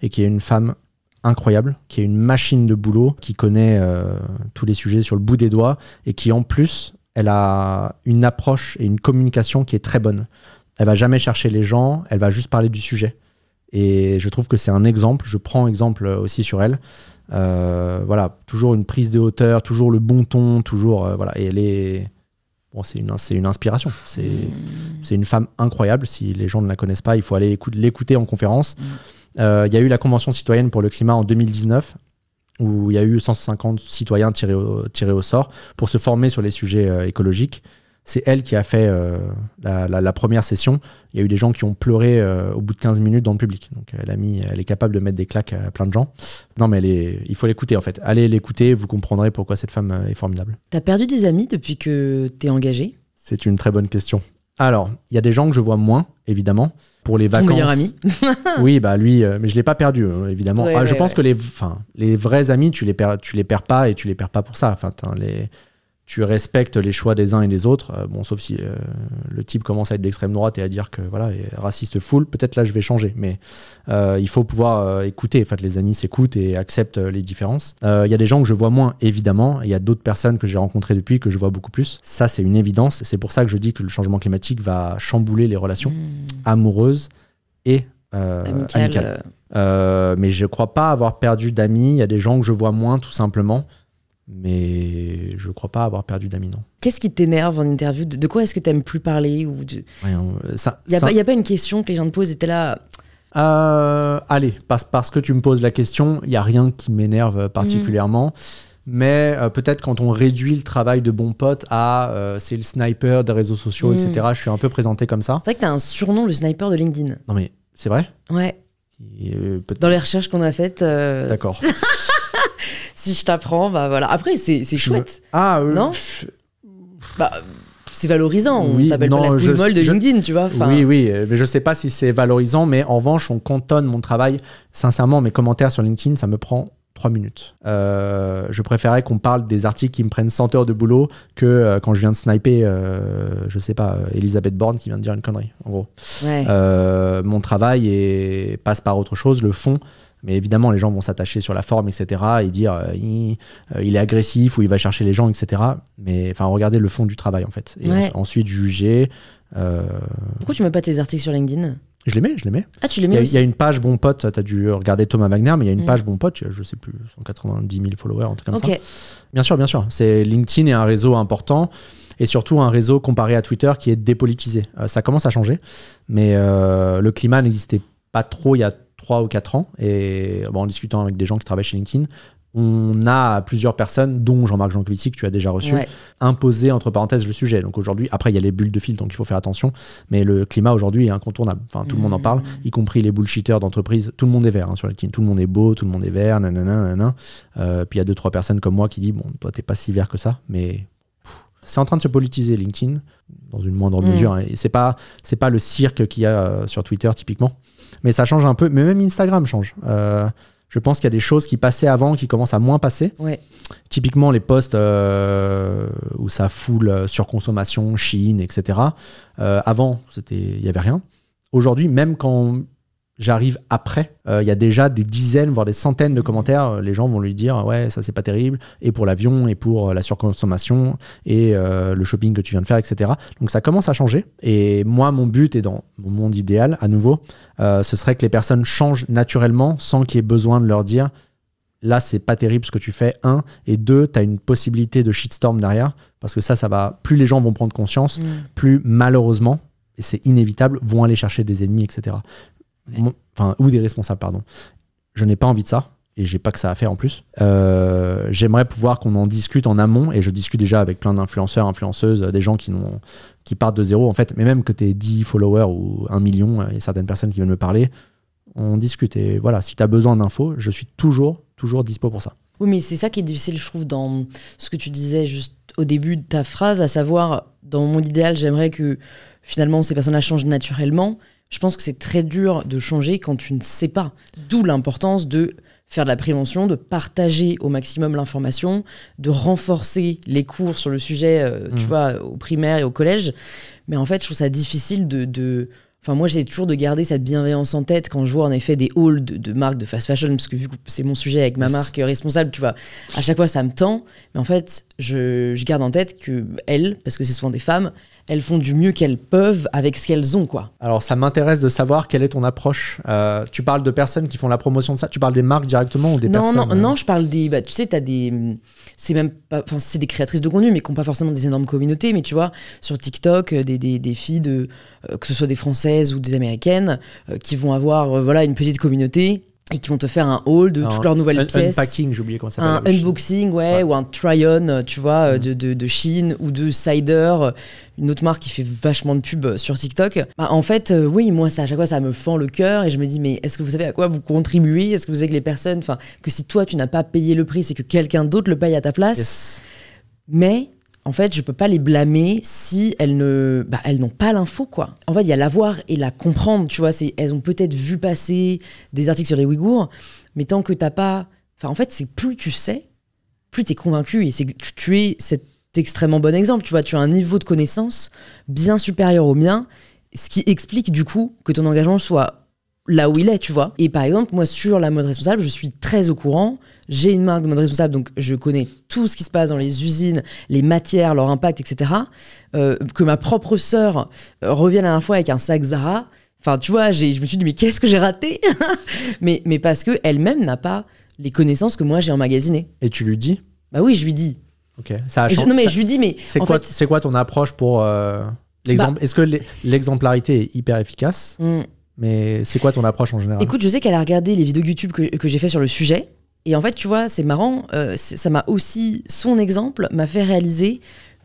et qui est une femme incroyable, qui est une machine de boulot, qui connaît tous les sujets sur le bout des doigts, et qui, en plus, elle a une approche et une communication qui est très bonne. Elle va jamais chercher les gens, elle va juste parler du sujet. Et je trouve que c'est un exemple, je prends exemple aussi sur elle. Voilà, toujours une prise de hauteur, toujours le bon ton, toujours voilà. Et elle est, bon, c'est une inspiration. C'est une femme incroyable. Si les gens ne la connaissent pas, il faut aller l'écouter en conférence. Il y a eu la Convention citoyenne pour le climat en 2019, où il y a eu 150 citoyens tirés au sort pour se former sur les sujets écologiques. C'est elle qui a fait la première session. Il y a eu des gens qui ont pleuré au bout de 15 minutes dans le public. Donc elle est capable de mettre des claques à plein de gens. Non, mais il faut l'écouter en fait. Allez l'écouter, vous comprendrez pourquoi cette femme est formidable. T'as perdu des amis depuis que t'es engagé? C'est une très bonne question. Alors, il y a des gens que je vois moins, évidemment. Pour les vacances. Ton meilleur ami. Oui, bah lui, mais je ne l'ai pas perdu, évidemment. Ouais, je pense que les vrais amis, tu les perds pas et tu les perds pas pour ça. Enfin, tu respectes les choix des uns et des autres. Bon, sauf si le type commence à être d'extrême droite et à dire que voilà, est raciste full, peut-être là je vais changer. Mais il faut pouvoir écouter. En fait, les amis s'écoutent et acceptent les différences. Il y a des gens que je vois moins, évidemment. Il y a d'autres personnes que j'ai rencontrées depuis que je vois beaucoup plus. Ça, c'est une évidence. C'est pour ça que je dis que le changement climatique va chambouler les relations amoureuses et amicales. Mais je ne crois pas avoir perdu d'amis. Il y a des gens que je vois moins, tout simplement. Mais je crois pas avoir perdu d'amis, non. Qu'est-ce qui t'énerve en interview? De quoi est-ce que t'aimes plus parler ou de... Il y a pas une question que les gens te posent et t'es là... Allez, parce que tu me poses la question, il y a rien qui m'énerve particulièrement. Mais peut-être quand on réduit le travail de bon pote à c'est le sniper des réseaux sociaux, etc. Je suis un peu présenté comme ça. C'est vrai que t'as un surnom, le sniper de LinkedIn. Non mais c'est vrai? Ouais. Dans les recherches qu'on a faites. D'accord. Si je t'apprends, bah voilà. Après, c'est chouette. Non bah, c'est valorisant. On t'appelle pas la couille molle de LinkedIn, tu vois. Oui, mais je sais pas si c'est valorisant, mais en revanche, on cantonne mon travail. Sincèrement, mes commentaires sur LinkedIn, ça me prend 3 minutes. Je préférais qu'on parle des articles qui me prennent 100 heures de boulot que quand je viens de sniper, je sais pas, Elisabeth Borne qui vient de dire une connerie, en gros. Ouais. Mon travail passe par autre chose, le fond. Mais évidemment, les gens vont s'attacher sur la forme, etc. et dire il est agressif ou il va chercher les gens, etc. Mais enfin, regardez le fond du travail, en fait. Et ensuite, juger. Pourquoi tu mets pas tes articles sur LinkedIn ? Je les mets. Ah, tu les mets aussi ? Il y a une page Bon Pote, tu as dû regarder Thomas Wagner, mais il y a une page Bon Pote, je sais plus, 190 000 followers, un truc comme ça. Bien sûr. LinkedIn est un réseau important. Et surtout un réseau comparé à Twitter qui est dépolitisé. Ça commence à changer, mais le climat n'existait pas trop il y a 3 ou 4 ans. Et en discutant avec des gens qui travaillent chez LinkedIn, on a plusieurs personnes, dont Jean-Marc Jancovici, que tu as déjà reçu, imposé entre parenthèses le sujet. Donc aujourd'hui, après il y a les bulles de fil, donc il faut faire attention. Mais le climat aujourd'hui est incontournable. Enfin, tout le monde en parle, y compris les bullshitters d'entreprise. Tout le monde est vert sur LinkedIn. Tout le monde est beau, tout le monde est vert, nanana. Puis il y a 2-3 personnes comme moi qui disent, bon, toi t'es pas si vert que ça, mais... C'est en train de se politiser LinkedIn dans une moindre mesure. Et c'est pas le cirque qu'il y a sur Twitter typiquement. Mais ça change un peu. Mais même Instagram change. Je pense qu'il y a des choses qui passaient avant qui commencent à moins passer. Ouais. Typiquement les posts où ça foule surconsommation, Chine, etc. Avant, il y avait rien. Aujourd'hui, même quand j'arrive après, il y a déjà des dizaines, voire des centaines de commentaires. Les gens vont lui dire « Ouais, ça, c'est pas terrible. » Et pour l'avion, et pour la surconsommation, et le shopping que tu viens de faire, etc. Donc, ça commence à changer. Et moi, mon but, et dans mon monde idéal, à nouveau, ce serait que les personnes changent naturellement sans qu'il y ait besoin de leur dire « Là, c'est pas terrible ce que tu fais. » 1. Et 2, tu as une possibilité de shitstorm derrière. Parce que ça va... Plus les gens vont prendre conscience, plus malheureusement, et c'est inévitable, vont aller chercher des ennemis, etc. Ou des responsables, pardon. Je n'ai pas envie de ça et j'ai pas que ça à faire en plus. J'aimerais pouvoir qu'on en discute en amont, et je discute déjà avec plein d'influenceurs, influenceuses, des gens qui partent de zéro en fait, mais même que tu aies 10 followers ou 1 million, il y a certaines personnes qui viennent me parler, on discute. Et voilà, si tu as besoin d'infos, je suis toujours dispo pour ça. Oui, mais c'est ça qui est difficile, je trouve, dans ce que tu disais juste au début de ta phrase, à savoir, dans mon idéal, j'aimerais que finalement ces personnes-là changent naturellement. Je pense que c'est très dur de changer quand tu ne sais pas. D'où l'importance de faire de la prévention, de partager au maximum l'information, de renforcer les cours sur le sujet, tu vois, au primaire et au collège. Mais en fait, je trouve ça difficile Enfin, moi, j'ai toujours de garder cette bienveillance en tête quand je vois en effet des hauls de marques de fast fashion, parce que vu que c'est mon sujet avec ma marque responsable, tu vois, à chaque fois, ça me tend. Mais en fait, je garde en tête qu'elles, parce que c'est souvent des femmes, elles font du mieux qu'elles peuvent avec ce qu'elles ont, quoi. Alors, ça m'intéresse de savoir quelle est ton approche. Tu parles de personnes qui font la promotion de ça. Tu parles des marques directement ou des personnes Non, je parle des... Bah, tu sais, t'as des... C'est même pas... Enfin, c'est des créatrices de contenu, mais qui n'ont pas forcément des énormes communautés. Mais tu vois, sur TikTok, des filles, que ce soit des Françaises ou des Américaines, qui vont avoir une petite communauté et qui vont te faire un haul de toutes leurs nouvelles pièces. Un unpacking, j'ai oublié comment ça s'appelle. Un unboxing, ou un try-on, tu vois, de Chine ou de Cider, une autre marque qui fait vachement de pub sur TikTok. Bah, en fait, oui, moi, à chaque fois, ça me fend le cœur et je me dis, mais est-ce que vous savez à quoi vous contribuez ? Est-ce que vous savez que les personnes, que si toi, tu n'as pas payé le prix, c'est que quelqu'un d'autre le paye à ta place ? Yes. Mais... en fait, je peux pas les blâmer si elles n'ont pas l'info, quoi. En fait, il y a la voir et la comprendre, tu vois. Elles ont peut-être vu passer des articles sur les Ouïghours, mais tant que t'as pas... Enfin, en fait, c'est plus tu sais, plus t'es convaincu. Et c'est que tu es cet extrêmement bon exemple, tu vois. Tu as un niveau de connaissance bien supérieur au mien, ce qui explique, du coup, que ton engagement soit là où il est, tu vois. Et par exemple, moi, sur la mode responsable, je suis très au courant. J'ai une marque de mode responsable, donc je connais tout ce qui se passe dans les usines, les matières, leur impact, etc. Que ma propre sœur revienne à la fois avec un sac Zara. Enfin, tu vois, je me suis dit, mais qu'est-ce que j'ai raté ? mais parce qu'elle-même n'a pas les connaissances que moi, j'ai emmagasinées. Et tu lui dis ? Bah oui, je lui dis. Ok. Ça a changé. Non, mais je lui dis, mais c'est quoi ton approche pour l'exemple ? Est-ce que l'exemplarité est hyper efficace ? Mais c'est quoi ton approche en général ? Écoute, je sais qu'elle a regardé les vidéos YouTube que j'ai fait sur le sujet. Et en fait, tu vois, c'est marrant, ça m'a aussi, son exemple m'a fait réaliser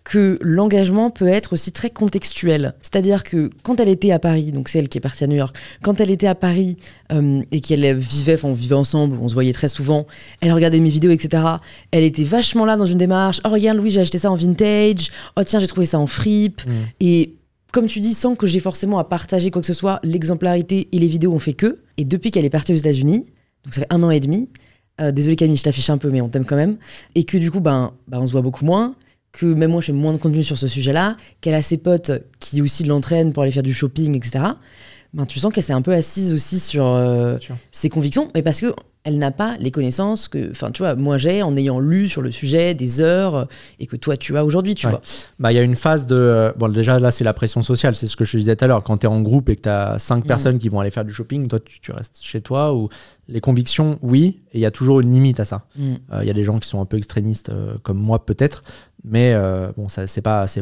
que l'engagement peut être aussi très contextuel. C'est-à-dire que quand elle était à Paris, donc c'est elle qui est partie à New York, quand elle était à Paris et qu'elle vivait, on vivait ensemble, on se voyait très souvent, elle regardait mes vidéos, etc. Elle était vachement là dans une démarche. Oh regarde Louis, j'ai acheté ça en vintage. Oh tiens, j'ai trouvé ça en fripe. Et comme tu dis, sans que j'ai forcément à partager quoi que ce soit, l'exemplarité et les vidéos ont fait que. Et depuis qu'elle est partie aux États-Unis, donc ça fait 1 an et demi, désolé Camille, je t'affiche un peu, mais on t'aime quand même, et que du coup, on se voit beaucoup moins, que même moi je fais moins de contenu sur ce sujet-là, qu'elle a ses potes qui aussi l'entraînent pour aller faire du shopping, etc. Tu sens qu'elle s'est un peu assise aussi sur ses convictions, mais parce que elle n'a pas les connaissances que, tu vois, moi j'ai en ayant lu sur le sujet des heures et que toi tu as aujourd'hui, tu vois. Il y a une phase de... Bon, déjà là, c'est la pression sociale, c'est ce que je te disais tout à l'heure. Quand tu es en groupe et que tu as 5 personnes qui vont aller faire du shopping, toi tu restes chez toi. Ou les convictions, oui, et il y a toujours une limite à ça. Y a des gens qui sont un peu extrémistes, comme moi peut-être, mais bon,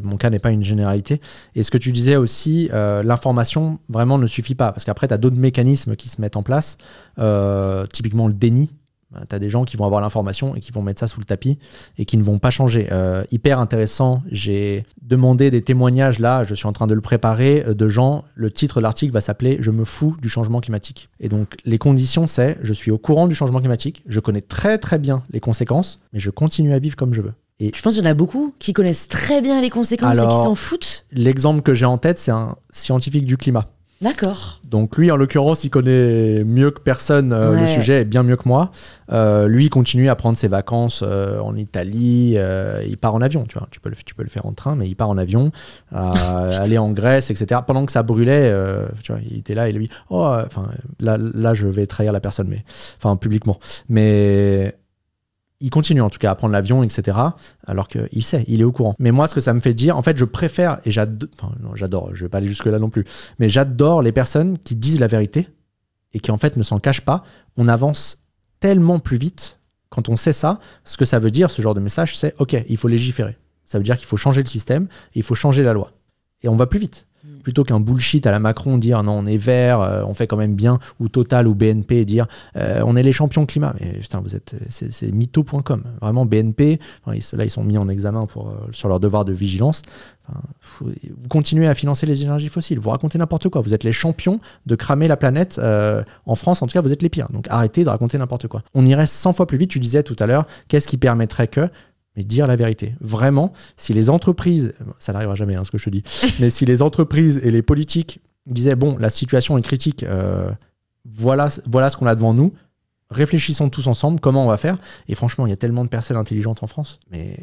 mon cas n'est pas une généralité. Et ce que tu disais aussi, l'information vraiment ne suffit pas, parce qu'après tu as d'autres mécanismes qui se mettent en place, typiquement le déni. Tu as des gens qui vont avoir l'information et qui vont mettre ça sous le tapis et qui ne vont pas changer. Hyper intéressant, j'ai demandé des témoignages, là, je suis en train de le préparer, de gens. Le titre de l'article va s'appeler « Je me fous du changement climatique ». Et donc, les conditions, c'est je suis au courant du changement climatique, je connais très très bien les conséquences, mais je continue à vivre comme je veux. Et je pense qu'il y en a beaucoup qui connaissent très bien les conséquences et qui s'en foutent. L'exemple que j'ai en tête, c'est un scientifique du climat. D'accord. Donc lui, en l'occurrence, il connaît mieux que personne le sujet, et bien mieux que moi. Lui, il continue à prendre ses vacances en Italie. Il part en avion, tu vois. Tu peux le faire en train, mais il part en avion, aller en Grèce, etc. Pendant que ça brûlait, tu vois, il était là et lui, là, je vais trahir la personne, mais publiquement. Mais il continue en tout cas à prendre l'avion, etc. Alors qu'il sait, il est au courant. Mais moi, ce que ça me fait dire, en fait, je préfère, et j'adore, je vais pas aller jusque-là non plus, mais j'adore les personnes qui disent la vérité et qui en fait ne s'en cachent pas. On avance tellement plus vite quand on sait ça. Ce que ça veut dire, ce genre de message, c'est OK, il faut légiférer. Ça veut dire qu'il faut changer le système, et il faut changer la loi. Et on va plus vite. Plutôt qu'un bullshit à la Macron, dire non, on est vert, on fait quand même bien, ou Total ou BNP, dire on est les champions climat. Mais putain, c'est mytho.com. Vraiment, BNP, là, ils sont mis en examen sur leur devoir de vigilance. Vous continuez à financer les énergies fossiles, vous racontez n'importe quoi. Vous êtes les champions de cramer la planète. En France, en tout cas, vous êtes les pires. Donc arrêtez de raconter n'importe quoi. On irait 100 fois plus vite. Tu disais tout à l'heure, qu'est-ce qui permettrait que... Mais dire la vérité. Vraiment, si les entreprises, ça n'arrivera jamais ce que je te dis, mais si les entreprises et les politiques disaient, bon, la situation est critique, voilà ce qu'on a devant nous, réfléchissons tous ensemble, comment on va faire. Et franchement, il y a tellement de personnes intelligentes en France,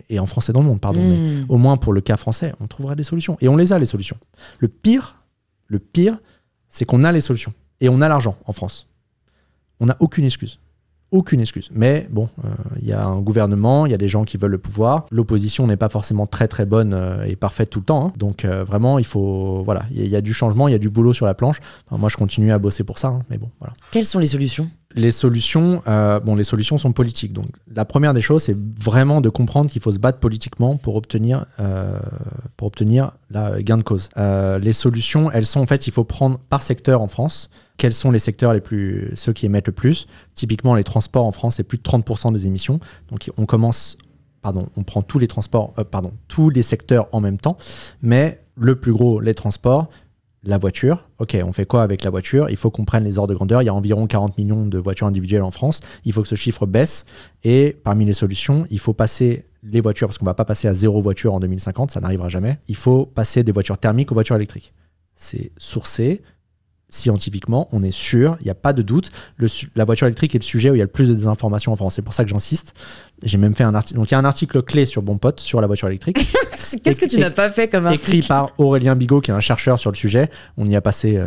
et en France et dans le monde, pardon, mais au moins pour le cas français, on trouvera des solutions. Et on les a, les solutions. Le pire, c'est qu'on a les solutions. Et on a l'argent en France. On n'a aucune excuse. Aucune excuse. Mais bon, il y a un gouvernement, il y a des gens qui veulent le pouvoir. L'opposition n'est pas forcément très très bonne et parfaite tout le temps. Donc vraiment, il faut... Voilà, il y a du changement, il y a du boulot sur la planche. Moi, je continue à bosser pour ça. Mais bon, voilà. Quelles sont les solutions ? Les solutions sont politiques. Donc la première des choses, c'est vraiment de comprendre qu'il faut se battre politiquement pour obtenir la gain de cause. Les solutions, elles sont en fait, il faut prendre par secteur en France. Quels sont les secteurs ceux qui émettent le plus? Typiquement, les transports en France, c'est plus de 30% des émissions. Donc on prend tous les transports, tous les secteurs en même temps. Mais le plus gros, les transports. La voiture, ok, on fait quoi avec la voiture? Il faut qu'on prenne les ordres de grandeur. Il y a environ 40 millions de voitures individuelles en France. Il faut que ce chiffre baisse. Et parmi les solutions, il faut passer les voitures, parce qu'on ne va pas passer à 0 voiture en 2050, ça n'arrivera jamais. Il faut passer des voitures thermiques aux voitures électriques. C'est sourcé. Scientifiquement, on est sûr, il n'y a pas de doute. La voiture électrique est le sujet où il y a le plus de désinformation en France. C'est pour ça que j'insiste. J'ai même fait un article. Donc il y a un article clé sur Bon Pote sur la voiture électrique. Qu'est-ce que tu n'as pas fait comme article? Écrit par Aurélien Bigot, qui est un chercheur sur le sujet. On y a passé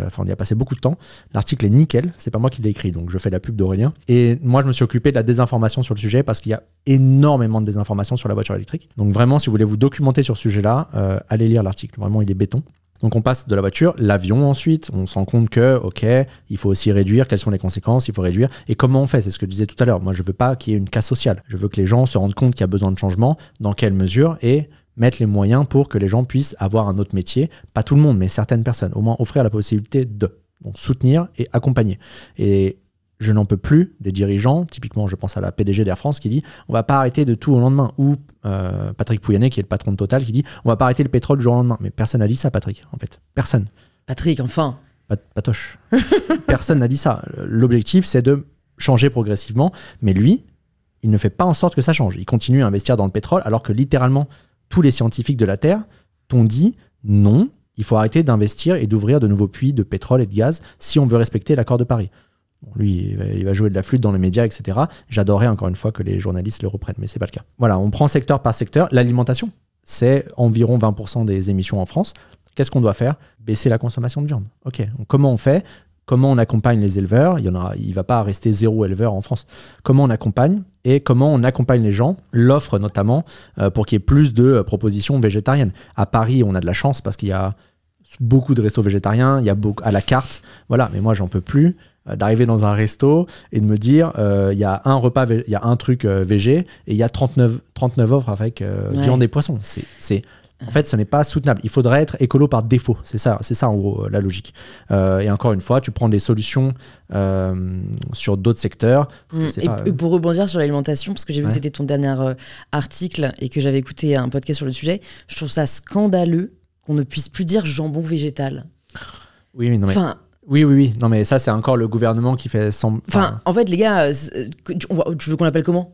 beaucoup de temps. L'article est nickel. C'est pas moi qui l'ai écrit, donc je fais la pub d'Aurélien. Et moi, je me suis occupé de la désinformation sur le sujet parce qu'il y a énormément de désinformation sur la voiture électrique. Donc vraiment, si vous voulez vous documenter sur ce sujet-là, allez lire l'article. Vraiment, il est béton. Donc on passe de la voiture, l'avion ensuite, on se rend compte que, ok, il faut aussi réduire, quelles sont les conséquences, il faut réduire. Et comment on fait? C'est ce que je disais tout à l'heure. Moi, je veux pas qu'il y ait une casse sociale. Je veux que les gens se rendent compte qu'il y a besoin de changement, dans quelle mesure, et mettre les moyens pour que les gens puissent avoir un autre métier. Pas tout le monde, mais certaines personnes. Au moins offrir la possibilité de. Donc soutenir et accompagner. Et je n'en peux plus des dirigeants, typiquement je pense à la PDG d'Air France qui dit on va pas arrêter de tout au lendemain, ou Patrick Pouyanné qui est le patron de Total qui dit on va pas arrêter le pétrole du jour au lendemain. Mais personne n'a dit ça, Patrick, en fait. Personne. Patrick, enfin. Patoche. Personne n'a dit ça. L'objectif, c'est de changer progressivement, mais lui, il ne fait pas en sorte que ça change. Il continue à investir dans le pétrole alors que littéralement tous les scientifiques de la Terre t'ont dit non, il faut arrêter d'investir et d'ouvrir de nouveaux puits de pétrole et de gaz si on veut respecter l'accord de Paris. Bon, lui, il va jouer de la flûte dans les médias, etc. J'adorerais encore une fois que les journalistes le reprennent, mais c'est pas le cas. Voilà, on prend secteur par secteur. L'alimentation, c'est environ 20% des émissions en France. Qu'est-ce qu'on doit faire? Baisser la consommation de viande. Ok, donc comment on fait? Comment on accompagne les éleveurs? Il ne va pas rester 0 éleveur en France. Comment on accompagne? Et comment on accompagne les gens? L'offre notamment, pour qu'il y ait plus de propositions végétariennes. À Paris, on a de la chance parce qu'il y a beaucoup de restos végétariens, il y a beaucoup à la carte. Voilà, mais moi, j'en peux plus d'arriver dans un resto et de me dire il y a un repas, il y a un truc végé et il y a 39 offres avec viande et poisson. En fait, ce n'est pas soutenable. Il faudrait être écolo par défaut. C'est ça en gros la logique. Et encore une fois, tu prends des solutions sur d'autres secteurs. Et pour rebondir sur l'alimentation, parce que j'ai vu que c'était ton dernier article et que j'avais écouté un podcast sur le sujet, je trouve ça scandaleux qu'on ne puisse plus dire jambon végétal. Oui, non mais... Oui. Non, mais ça, c'est encore le gouvernement qui fait semblant. En fait, les gars, tu veux qu'on l'appelle comment?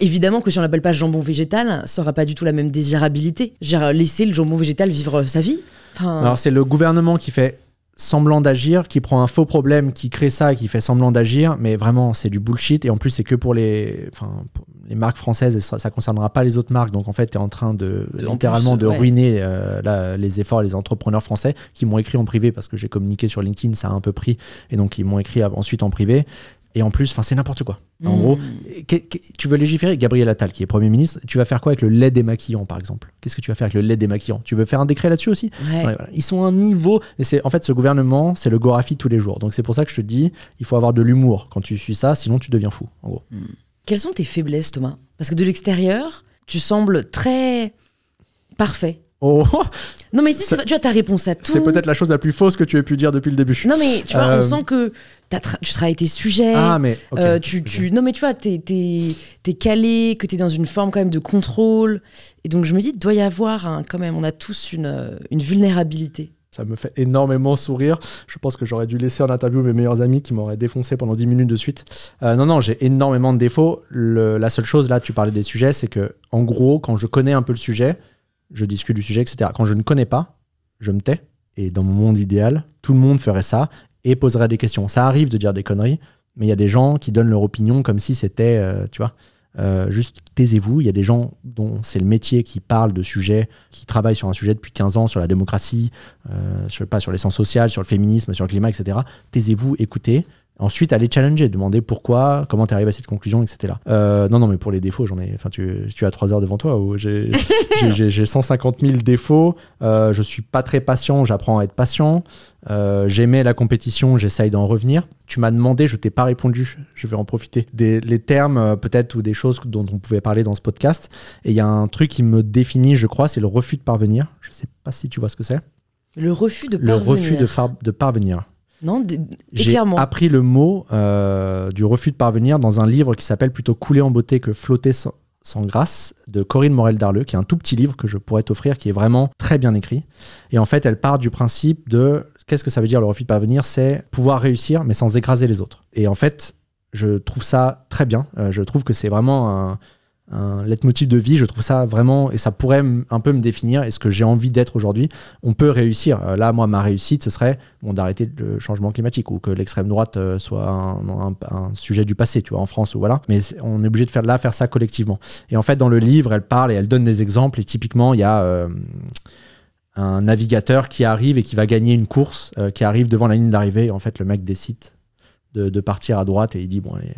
Évidemment que si on l'appelle pas jambon végétal, ça aura pas du tout la même désirabilité. Laisser le jambon végétal vivre sa vie. Alors, c'est le gouvernement qui fait semblant d'agir, qui prend un faux problème, qui crée ça et qui fait semblant d'agir, mais vraiment, c'est du bullshit. Et en plus, c'est que pour les marques françaises, et ça concernera pas les autres marques. Donc, en fait, tu es en train de littéralement ruiner les efforts des entrepreneurs français qui m'ont écrit en privé parce que j'ai communiqué sur LinkedIn, ça a un peu pris. Et donc, ils m'ont écrit ensuite en privé. Et en plus, c'est n'importe quoi. En gros, tu veux légiférer, Gabriel Attal, qui est Premier ministre, tu vas faire quoi avec le lait démaquillant, par exemple? Qu'est-ce que tu vas faire avec le lait démaquillant? Tu veux faire un décret là-dessus aussi? Voilà. Ils sont à un niveau... En fait, ce gouvernement, c'est le Gorafi tous les jours. Donc c'est pour ça que je te dis, il faut avoir de l'humour quand tu suis ça, sinon tu deviens fou, en gros. Quelles sont tes faiblesses, Thomas? Parce que de l'extérieur, tu sembles très parfait. Oh. Non mais tu vois, ta réponse à tout. C'est peut-être la chose la plus fausse que tu aies pu dire depuis le début. Non mais tu vois, on sent que tu travailles tes sujets. Ah mais okay. Non mais tu vois, t'es calé, que t'es dans une forme quand même de contrôle. Et donc je me dis, il doit y avoir quand même, on a tous une vulnérabilité. Ça me fait énormément sourire. Je pense que j'aurais dû laisser en interview mes meilleurs amis qui m'auraient défoncé pendant 10 minutes de suite. Non, j'ai énormément de défauts. La seule chose, là, tu parlais des sujets, c'est que en gros, quand je connais un peu le sujet, je discute du sujet, etc. Quand je ne connais pas, je me tais. Et dans mon monde idéal, tout le monde ferait ça et poserait des questions. Ça arrive de dire des conneries, mais il y a des gens qui donnent leur opinion comme si c'était, tu vois, juste taisez-vous. Il y a des gens dont c'est le métier qui parlent de sujets, qui travaillent sur un sujet depuis 15 ans, sur la démocratie, je sais pas, sur les sciences sociales, sur le féminisme, sur le climat, etc. Taisez-vous, écoutez. Ensuite, aller challenger, demander pourquoi, comment tu arrives à cette conclusion, etc. Non, mais pour les défauts, j'en ai. Enfin, tu as 3 heures devant toi où j'ai 150 000 défauts. Je suis pas très patient, j'apprends à être patient. J'aimais la compétition, j'essaye d'en revenir. Tu m'as demandé, je t'ai pas répondu. Je vais en profiter. Les termes, peut-être, ou des choses dont on pouvait parler dans ce podcast. Et il y a un truc qui me définit, je crois, c'est le refus de parvenir. Je sais pas si tu vois ce que c'est. Le refus de parvenir. Le refus de parvenir. Non, j'ai appris le mot du refus de parvenir dans un livre qui s'appelle Plutôt couler en beauté que flotter sans grâce de Corinne Morel-Darleux, qui est un tout petit livre que je pourrais t'offrir, qui est vraiment très bien écrit. Et en fait, elle part du principe de qu'est-ce que ça veut dire le refus de parvenir? C'est pouvoir réussir mais sans écraser les autres. Et en fait, je trouve ça très bien. Je trouve que c'est vraiment un leitmotiv de vie, je trouve ça vraiment, et ça pourrait un peu me définir, et ce que j'ai envie d'être aujourd'hui. On peut réussir. Là, moi, ma réussite, ce serait d'arrêter le changement climatique, ou que l'extrême droite soit un sujet du passé, tu vois, en France, ou voilà. Mais on est obligé de faire ça collectivement. Et en fait, dans le livre, elle parle et elle donne des exemples, et typiquement, il y a un navigateur qui arrive et qui va gagner une course, qui arrive devant la ligne d'arrivée, et en fait, le mec décide de partir à droite et il dit bon allez,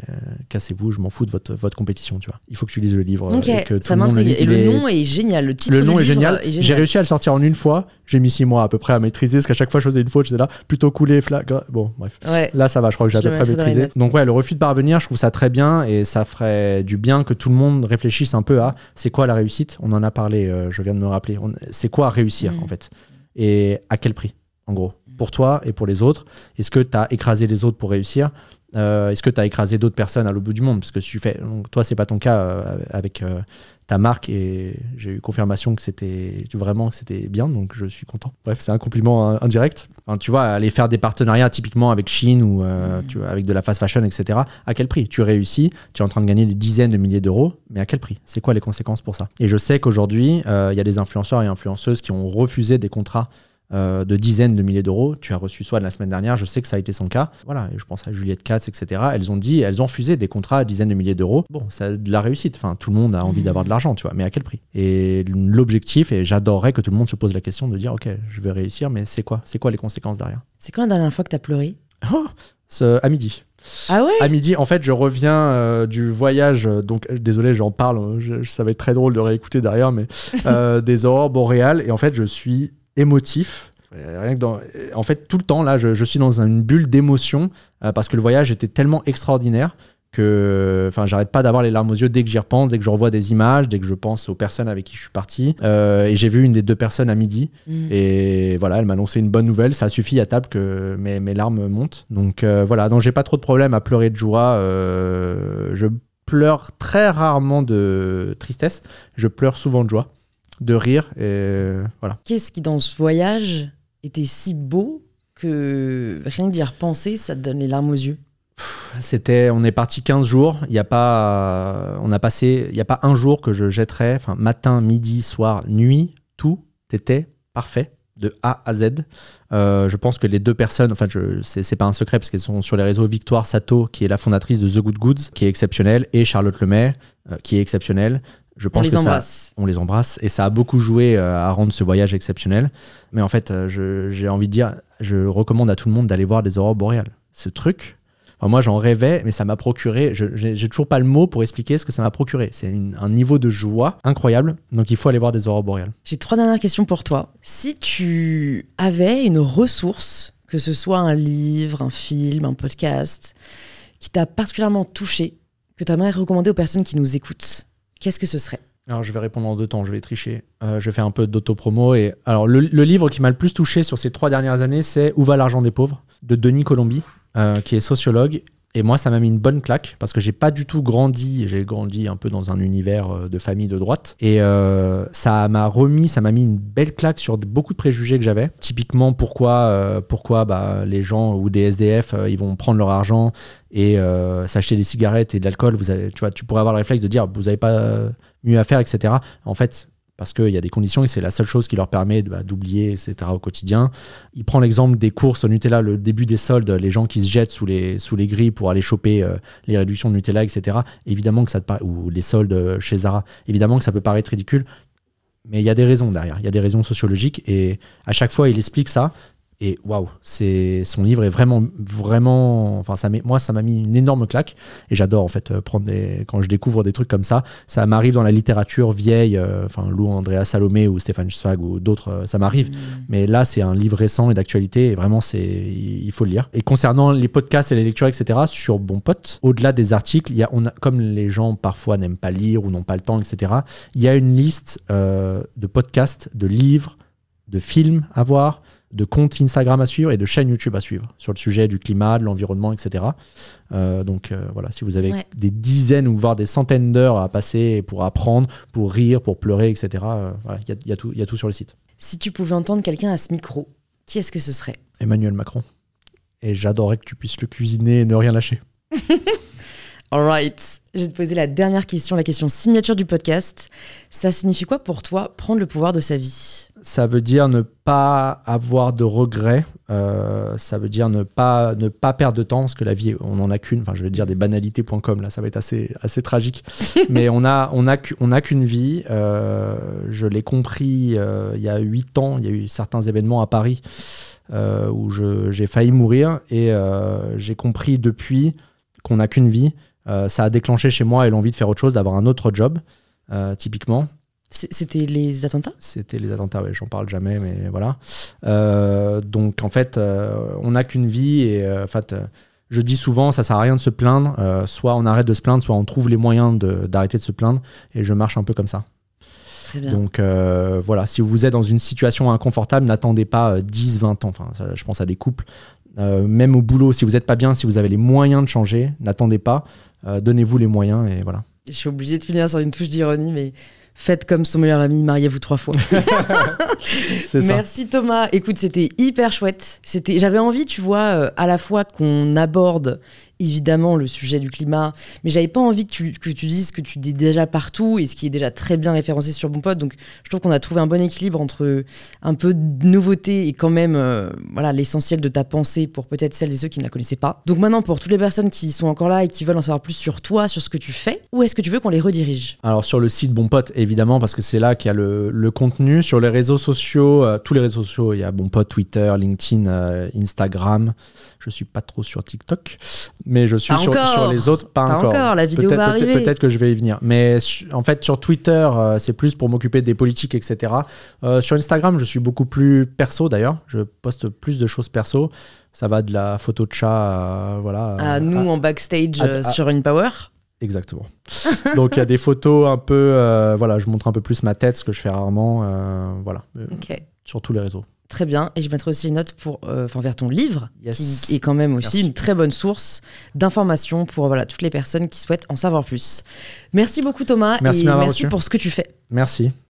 cassez-vous, je m'en fous de votre compétition, tu vois. Il faut que tu lises le livre. Okay, que ça m'intrigue. Et le nom est génial, le titre du livre est génial. J'ai réussi à le sortir en une fois, j'ai mis 6 mois à peu près à maîtriser, parce qu'à chaque fois je faisais une faute, j'étais là, plutôt coulé, bon bref. Ouais. Là ça va, je crois que j'ai à peu près maîtrisé. Donc ouais, le refus de parvenir, je trouve ça très bien, et ça ferait du bien que tout le monde réfléchisse un peu à c'est quoi la réussite. On en a parlé, je viens de me rappeler. C'est quoi réussir en fait, et à quel prix en gros, pour toi et pour les autres. Est-ce que tu as écrasé les autres pour réussir? Est-ce que tu as écrasé d'autres personnes à l'autre bout du monde? Parce que donc, toi, c'est pas ton cas avec ta marque, et j'ai eu confirmation que c'était bien, donc je suis content. Bref, c'est un compliment indirect. Enfin, tu vois, aller faire des partenariats typiquement avec Shein ou tu vois, avec de la fast fashion, etc. À quel prix? Tu réussis, tu es en train de gagner des dizaines de milliers d'euros, mais à quel prix? C'est quoi les conséquences pour ça? Et je sais qu'aujourd'hui, il y a des influenceurs et influenceuses qui ont refusé des contrats de dizaines de milliers d'euros. Tu as reçu soit de la semaine dernière, je sais que ça a été son cas. Voilà, et je pense à Juliette Katz, etc. Elles ont refusé des contrats à dizaines de milliers d'euros. Bon, c'est de la réussite. Enfin, tout le monde a envie d'avoir de l'argent, tu vois, mais à quel prix? Et l'objectif, et j'adorerais que tout le monde se pose la question de dire, ok, je vais réussir, mais c'est quoi les conséquences derrière? C'est quand la dernière fois que t'as pleuré? À midi. Ah ouais? À midi, en fait, je reviens du voyage, donc désolé, j'en parle, ça va être très drôle de réécouter derrière, mais des aurores boréales, et en fait, je suis émotif. Rien que en fait, tout le temps, là, je suis dans une bulle d'émotion parce que le voyage était tellement extraordinaire que j'arrête pas d'avoir les larmes aux yeux dès que j'y repense, dès que je revois des images, dès que je pense aux personnes avec qui je suis parti. Et j'ai vu une des deux personnes à midi. Et voilà, elle m'a annoncé une bonne nouvelle. Ça suffit à table que mes larmes montent. Donc voilà, donc j'ai pas trop de problème à pleurer de joie. Je pleure très rarement de tristesse. Je pleure souvent de joie, de rire, et voilà. Qu'est-ce qui dans ce voyage était si beau que rien que d'y repenser, ça te donne les larmes aux yeux? On est parti 15 jours, il n'y a pas un jour que je jetterais, matin, midi, soir, nuit, tout était parfait de A à Z. Je pense que les deux personnes, c'est pas un secret parce qu'elles sont sur les réseaux, Victoire Sato, qui est la fondatrice de The Good Goods, qui est exceptionnelle, et Charlotte Lemay, qui est exceptionnelle. Je pense on les embrasse, et ça a beaucoup joué à rendre ce voyage exceptionnel. Mais en fait, j'ai envie de dire, je recommande à tout le monde d'aller voir les aurores boréales. Ce truc, moi j'en rêvais, mais ça m'a procuré, j'ai toujours pas le mot pour expliquer ce que ça m'a procuré. C'est un niveau de joie incroyable, donc il faut aller voir des aurores boréales. J'ai 3 dernières questions pour toi. Si tu avais une ressource, que ce soit un livre, un film, un podcast, qui t'a particulièrement touché, que tu aimerais recommander aux personnes qui nous écoutent, qu'est-ce que ce serait? Alors, je vais répondre en 2 temps, je vais tricher. Je vais faire un peu d'autopromo. Alors, le livre qui m'a le plus touché sur ces 3 dernières années, c'est Où va l'argent des pauvres, de Denis Colombi, qui est sociologue. Et moi, ça m'a mis une bonne claque parce que j'ai pas du tout grandi. J'ai grandi un peu dans un univers de famille de droite. Et ça m'a mis une belle claque sur beaucoup de préjugés que j'avais. Typiquement, pourquoi les gens ou des SDF, ils vont prendre leur argent et s'acheter des cigarettes et de l'alcool. Tu pourrais avoir le réflexe de dire, vous n'avez pas mieux à faire, etc. En fait, parce qu'il y a des conditions et c'est la seule chose qui leur permet d'oublier, etc. au quotidien. Il prend l'exemple des courses au Nutella, le début des soldes, les gens qui se jettent sous les grilles pour aller choper les réductions de Nutella, etc. Évidemment que ça te paraît, ou les soldes chez Zara, évidemment que ça peut paraître ridicule, mais il y a des raisons derrière, il y a des raisons sociologiques, et à chaque fois il explique ça. Et waouh, son livre est vraiment, moi ça m'a mis une énorme claque, et j'adore en fait quand je découvre des trucs comme ça m'arrive dans la littérature vieille, Lou Andrea Salomé ou Stéphane Zweig ou d'autres, ça m'arrive, mais là c'est un livre récent et d'actualité, et vraiment il faut le lire. Et concernant les podcasts et les lectures, etc., sur Bon Pote, au-delà des articles, comme les gens parfois n'aiment pas lire ou n'ont pas le temps, etc., il y a une liste de podcasts, de livres, de films à voir, de comptes Instagram à suivre et de chaînes YouTube à suivre sur le sujet du climat, de l'environnement, etc. Donc voilà, si vous avez des dizaines ou voire des centaines d'heures à passer pour apprendre, pour rire, pour pleurer, etc., il y a tout sur le site. Si tu pouvais entendre quelqu'un à ce micro, qui est-ce que ce serait? Emmanuel Macron. Et j'adorerais que tu puisses le cuisiner et ne rien lâcher. Alright, je vais te poser la dernière question, la question signature du podcast. Ça signifie quoi pour toi prendre le pouvoir de sa vie? Ça veut dire ne pas avoir de regrets, ça veut dire ne pas perdre de temps, parce que la vie, on n'en a qu'une, je vais dire des banalités.com, là ça va être assez tragique, mais on a qu'une vie. Je l'ai compris il y a 8 ans, il y a eu certains événements à Paris où j'ai failli mourir, et j'ai compris depuis qu'on n'a qu'une vie. Ça a déclenché chez moi l'envie de faire autre chose, d'avoir un autre job, typiquement. C'était les attentats ? C'était les attentats, ouais, j'en parle jamais, mais voilà. Donc en fait, on n'a qu'une vie, et je dis souvent, ça sert à rien de se plaindre. Soit on arrête de se plaindre, soit on trouve les moyens d'arrêter de se plaindre, et je marche un peu comme ça. Très bien. Donc voilà, si vous êtes dans une situation inconfortable, n'attendez pas 10, 20 ans. Je pense à des couples. Même au boulot, si vous n'êtes pas bien, si vous avez les moyens de changer, n'attendez pas. Donnez-vous les moyens et voilà. Je suis obligée de finir sur une touche d'ironie, mais faites comme son meilleur ami, mariez-vous 3 fois. C'est ça. Merci Thomas. Écoute, c'était hyper chouette. J'avais envie, tu vois, à la fois qu'on aborde évidemment le sujet du climat, mais j'avais pas envie que tu dises que tu dis déjà partout et ce qui est déjà très bien référencé sur Bon Pote. Donc je trouve qu'on a trouvé un bon équilibre entre un peu de nouveauté et quand même voilà, l'essentiel de ta pensée pour peut-être celles et ceux qui ne la connaissaient pas. Donc maintenant, pour toutes les personnes qui sont encore là et qui veulent en savoir plus sur toi, sur ce que tu fais, où est-ce que tu veux qu'on les redirige? Alors sur le site Bon Pote, évidemment, parce que c'est là qu'il y a le contenu. Sur les réseaux sociaux, tous les réseaux sociaux, il y a Bon Pote, Twitter, LinkedIn, Instagram. Je suis pas trop sur TikTok, mais je suis sur les autres, pas encore. La vidéo va arriver. Peut-être que je vais y venir. Mais en fait, sur Twitter, c'est plus pour m'occuper des politiques, etc. Sur Instagram, je suis beaucoup plus perso d'ailleurs. Je poste plus de choses perso. Ça va de la photo de chat, voilà. Nous en backstage sur une power. Exactement. Donc il y a des photos un peu, voilà, je montre un peu plus ma tête, ce que je fais rarement, voilà. Ok. Sur tous les réseaux. Très bien, et je mettrai aussi une note vers ton livre, yes. qui est quand même aussi une très bonne source d'informations pour voilà, toutes les personnes qui souhaitent en savoir plus. Merci beaucoup Thomas, merci et merci pour ce que tu fais. Merci.